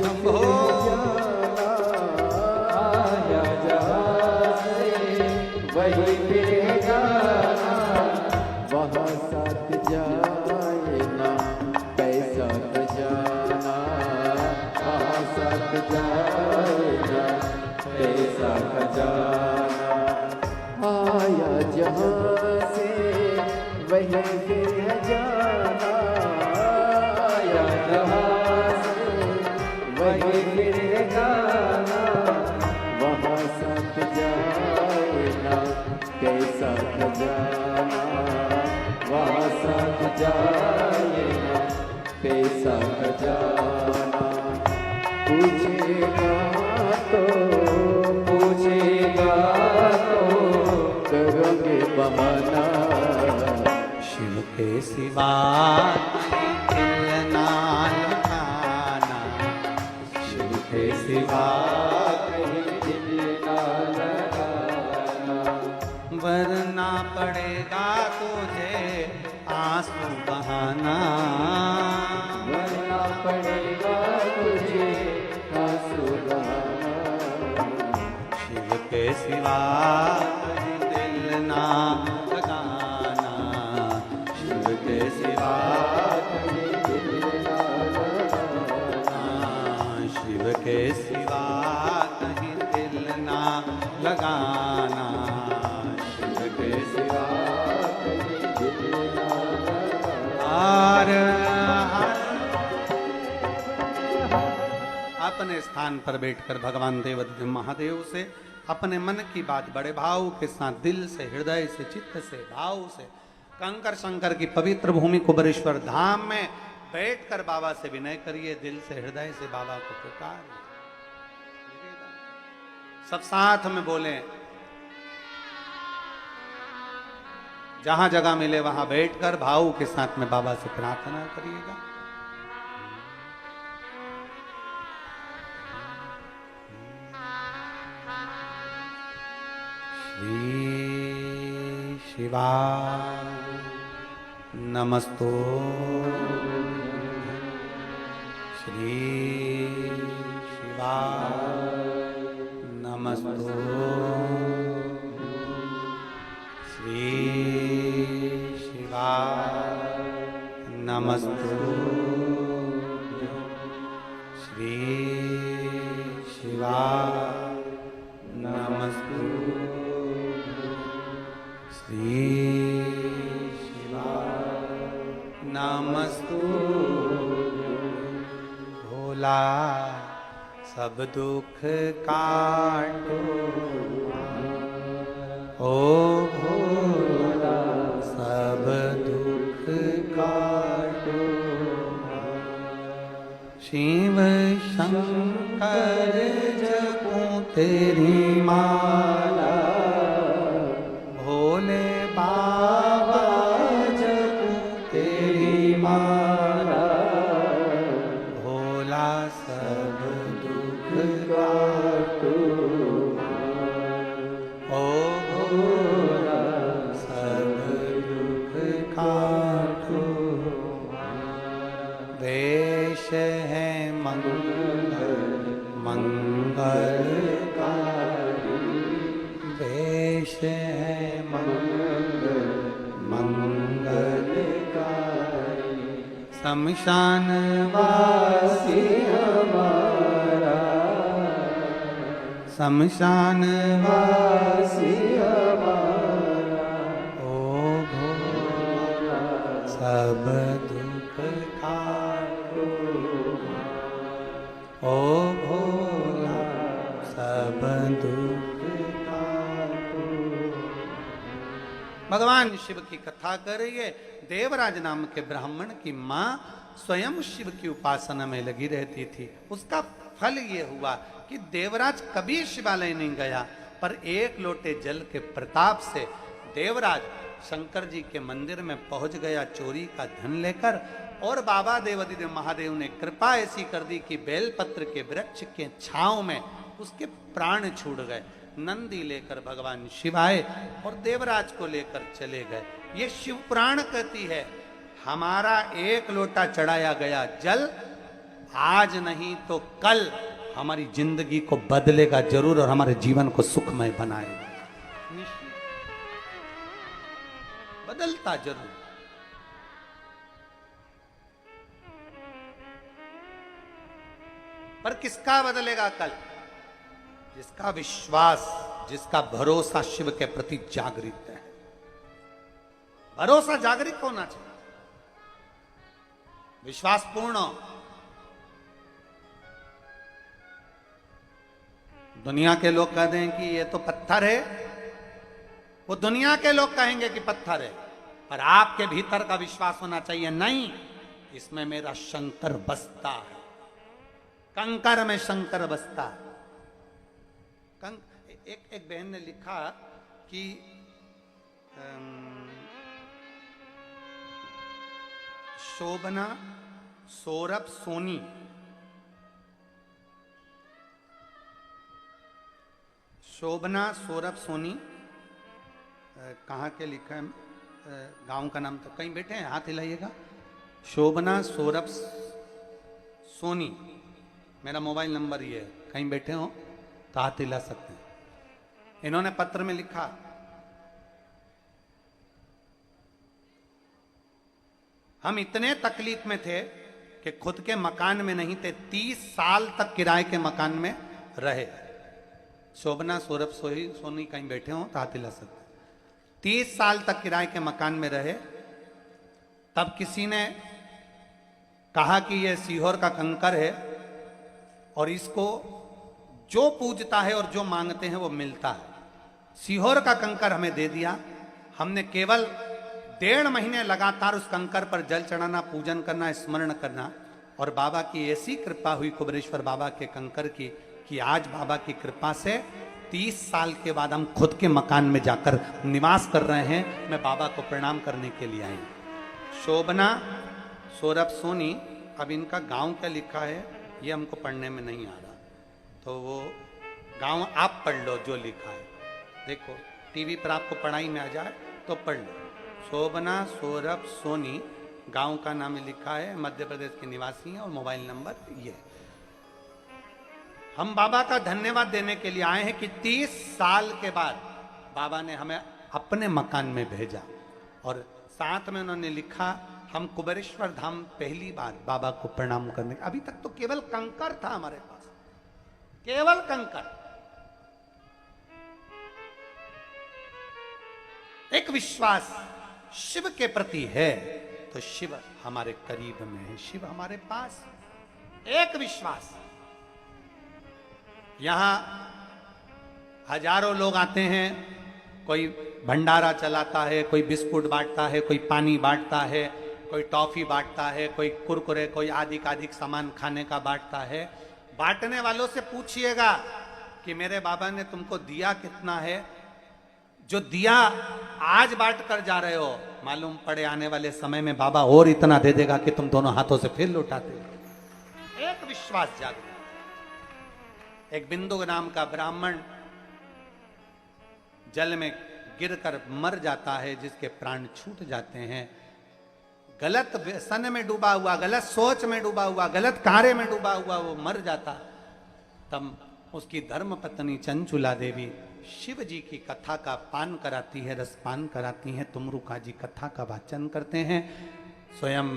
शंभो वही फिर जाना वहाँ साथ जाए ना कैसा खजाना वहाँ साथ जाए ना कैसा खजाना आया जहाँ से वही फिर जाना आया जहाँ से वही फिर जाना वहाँ साथ जाए ना कैसा खजाना वहाँ साथ जाए ना कैसा खजाना पूछेगा तो करोगे बहाना शिव के सिवा दिल ना लगाना, शिव के सिवा वरना पड़ेगा तुझे आंसू बहाना, वरना पड़ेगा तुझे आंसू बहाना शिव के सिवा कहीं दिल ना लगाना, शिव के सिवा कहीं दिल ना लगाना शिव के सिवा कहीं दिल ना लगाना, शिव के सिवा कहीं दिल ना हर अपने स्थान पर बैठकर भगवान देवदेव महादेव से अपने मन की बात बड़े भाव के साथ दिल से, हृदय से, चित्त से, भाव से कंकर शंकर की पवित्र भूमि कुबेरेश्वर धाम में बैठकर बाबा से विनय करिए, दिल से, हृदय से बाबा को पुकारिए। सब साथ में बोले, जहां जगह मिले वहां बैठकर भाव के साथ में बाबा से प्रार्थना करिएगा। श्री शिवा नमस्तो, श्री शिवा नमस्तो, श्री शिवा नमस्तो, श्री शिवा नमस्तो, श्री शिवा नमस्तु। भोला सब दुख काटो, ओ भोला सब दुख काटो, शिव शंकर जपूं तेरी माला, भोले बाबा जपूं तेरी माला, भोला सब दुख काटो, ओ भोला सब दुख काटो। वेश है मंगलकारी, वेश है मंगलकारी, शमशान वासी हमारा, शमशान वासी हमारा, ओ भोला सब दुख काटो, ओ भोला सब दुख काटो। भगवान शिव की कथा कर रही है। देवराज नाम के ब्राह्मण की माँ स्वयं शिव की उपासना में लगी रहती थी। उसका फल ये हुआ कि देवराज कभी शिवालय नहीं गया, पर एक लोटे जल के प्रताप से देवराज शंकर जी के मंदिर में पहुंच गया चोरी का धन लेकर। और बाबा देवादिदेव महादेव ने कृपा ऐसी कर दी कि बेलपत्र के वृक्ष के छांव में उसके प्राण छूट गए। नंदी लेकर भगवान शिव आए और देवराज को लेकर चले गए। ये शिव पुराण कहती है, हमारा एक लोटा चढ़ाया गया जल आज नहीं तो कल हमारी जिंदगी को बदलेगा जरूर और हमारे जीवन को सुखमय बनाएगा। बदलता जरूर। पर किसका बदलेगा कल? जिसका विश्वास, जिसका भरोसा शिव के प्रति जागृत है। भरोसा जागृत होना चाहिए, विश्वास पूर्ण। दुनिया के लोग कह दें कि ये तो पत्थर है, वो दुनिया के लोग कहेंगे कि पत्थर है, पर आपके भीतर का विश्वास होना चाहिए, नहीं इसमें मेरा शंकर बसता है, कंकर में शंकर बसता है। एक बहन ने लिखा कि शोभना सौरभ सोनी, शोभना सौरभ सोनी कहाँ के लिखा है, गांव का नाम तो कहीं बैठे हैं, हाथ हिलाइएगा। शोभना सौरभ सोनी, मेरा मोबाइल नंबर ये है, कहीं बैठे हो तो हाथ हिला सकते हैं। इन्होंने पत्र में लिखा, हम इतने तकलीफ में थे कि खुद के मकान में नहीं थे, 30 साल तक किराए के मकान में रहे। शोभना सौरभ सोनी कहीं बैठे हो तो हाथ हिला सकते। 30 साल तक किराए के मकान में रहे। तब किसी ने कहा कि यह सीहोर का कंकर है और इसको जो पूजता है और जो मांगते हैं वो मिलता है। सीहोर का कंकर हमें दे दिया। हमने केवल 1.5 महीने लगातार उस कंकर पर जल चढ़ाना, पूजन करना, स्मरण करना, और बाबा की ऐसी कृपा हुई कुबेरेश्वर बाबा के कंकर की कि आज बाबा की कृपा से 30 साल के बाद हम खुद के मकान में जाकर निवास कर रहे हैं। मैं बाबा को प्रणाम करने के लिए आई। शोभना सौरभ सोनी, अब इनका गांव क्या लिखा है ये हमको पढ़ने में नहीं आ रहा, तो वो गांव आप पढ़ लो जो लिखा है। देखो टीवी पर आपको पढ़ाई में आ जाए तो पढ़ लो। शोभना सौरभ सोनी, गांव का नाम लिखा है, मध्य प्रदेश के निवासी हैं और मोबाइल नंबर ये। हम बाबा का धन्यवाद देने के लिए आए हैं कि 30 साल के बाद बाबा ने हमें अपने मकान में भेजा, और साथ में उन्होंने लिखा, हम कुबेरेश्वर धाम पहली बार बाबा को प्रणाम करने। अभी तक तो केवल कंकर था हमारे पास, केवल कंकर। एक विश्वास शिव के प्रति है तो शिव हमारे करीब में है, शिव हमारे पास। एक विश्वास। यहां हजारों लोग आते हैं, कोई भंडारा चलाता है, कोई बिस्कुट बांटता है, कोई पानी बांटता है, कोई टॉफी बांटता है, कोई कुरकुरे, कोई अधिक सामान खाने का बांटता है। बांटने वालों से पूछिएगा कि मेरे बाबा ने तुमको दिया कितना है। जो दिया आज बांट कर जा रहे हो, मालूम पड़े आने वाले समय में बाबा और इतना दे देगा कि तुम दोनों हाथों से फिर लौटाते हो। एक विश्वास जागृत। एक बिंदु नाम का ब्राह्मण जल में गिरकर मर जाता है, जिसके प्राण छूट जाते हैं। गलत व्यसन में डूबा हुआ, गलत सोच में डूबा हुआ, गलत कार्य में डूबा हुआ वो मर जाता। तब उसकी धर्म पत्नी चंचुला देवी शिव जी की कथा का पान कराती है, रसपान कराती हैं। तुमरुका जी कथा का वाचन करते हैं। स्वयं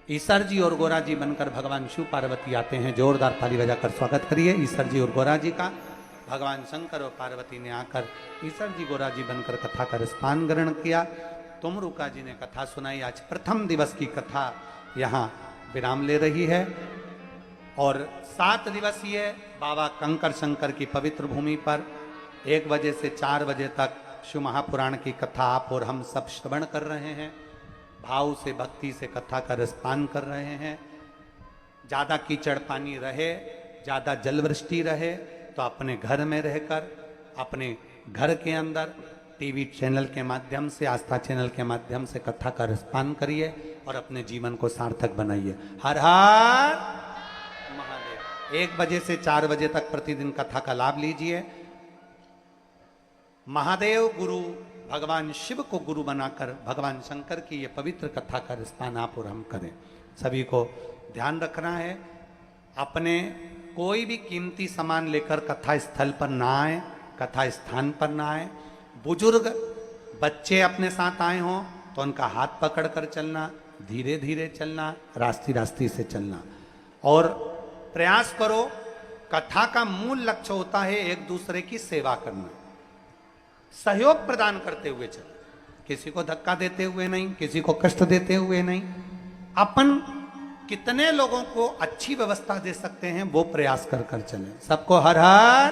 ईसर जी और गोरा जी बनकर भगवान शिव पार्वती आते हैं। जोरदार ताली बजाकर स्वागत करिए ईसर जी और गोरा जी का। भगवान शंकर और पार्वती ने आकर ईसर जी गोरा जी बनकर कथा का रसपान ग्रहण किया। तुमरुका जी ने कथा सुनाई। आज प्रथम दिवस की कथा यहाँ विराम ले रही है और 7 दिवसीय बाबा कंकर शंकर की पवित्र भूमि पर 1 बजे से 4 बजे तक शिव महापुराण की कथा आप और हम सब श्रवण कर रहे हैं, भाव से भक्ति से कथा का रसपान कर रहे हैं। ज़्यादा कीचड़ पानी रहे, ज़्यादा जलवृष्टि रहे तो अपने घर में रहकर, अपने घर के अंदर टीवी चैनल के माध्यम से, आस्था चैनल के माध्यम से कथा का रसपान करिए और अपने जीवन को सार्थक बनाइए। हर हर महादेव। 1 बजे से 4 बजे तक प्रतिदिन कथा का लाभ लीजिए। महादेव गुरु भगवान शिव को गुरु बनाकर भगवान शंकर की ये पवित्र कथा का रसपान आप और हम करें। सभी को ध्यान रखना है, अपने कोई भी कीमती सामान लेकर कथा स्थल पर ना आए, कथा स्थान पर ना आए। बुजुर्ग बच्चे अपने साथ आए हों तो उनका हाथ पकड़कर चलना, धीरे धीरे चलना, रास्ते रास्ते से चलना। और प्रयास करो, कथा का मूल लक्ष्य होता है एक दूसरे की सेवा करना, सहयोग प्रदान करते हुए चलना, किसी को धक्का देते हुए नहीं, किसी को कष्ट देते हुए नहीं। अपन कितने लोगों को अच्छी व्यवस्था दे सकते हैं वो प्रयास कर कर चलें। सबको हर हर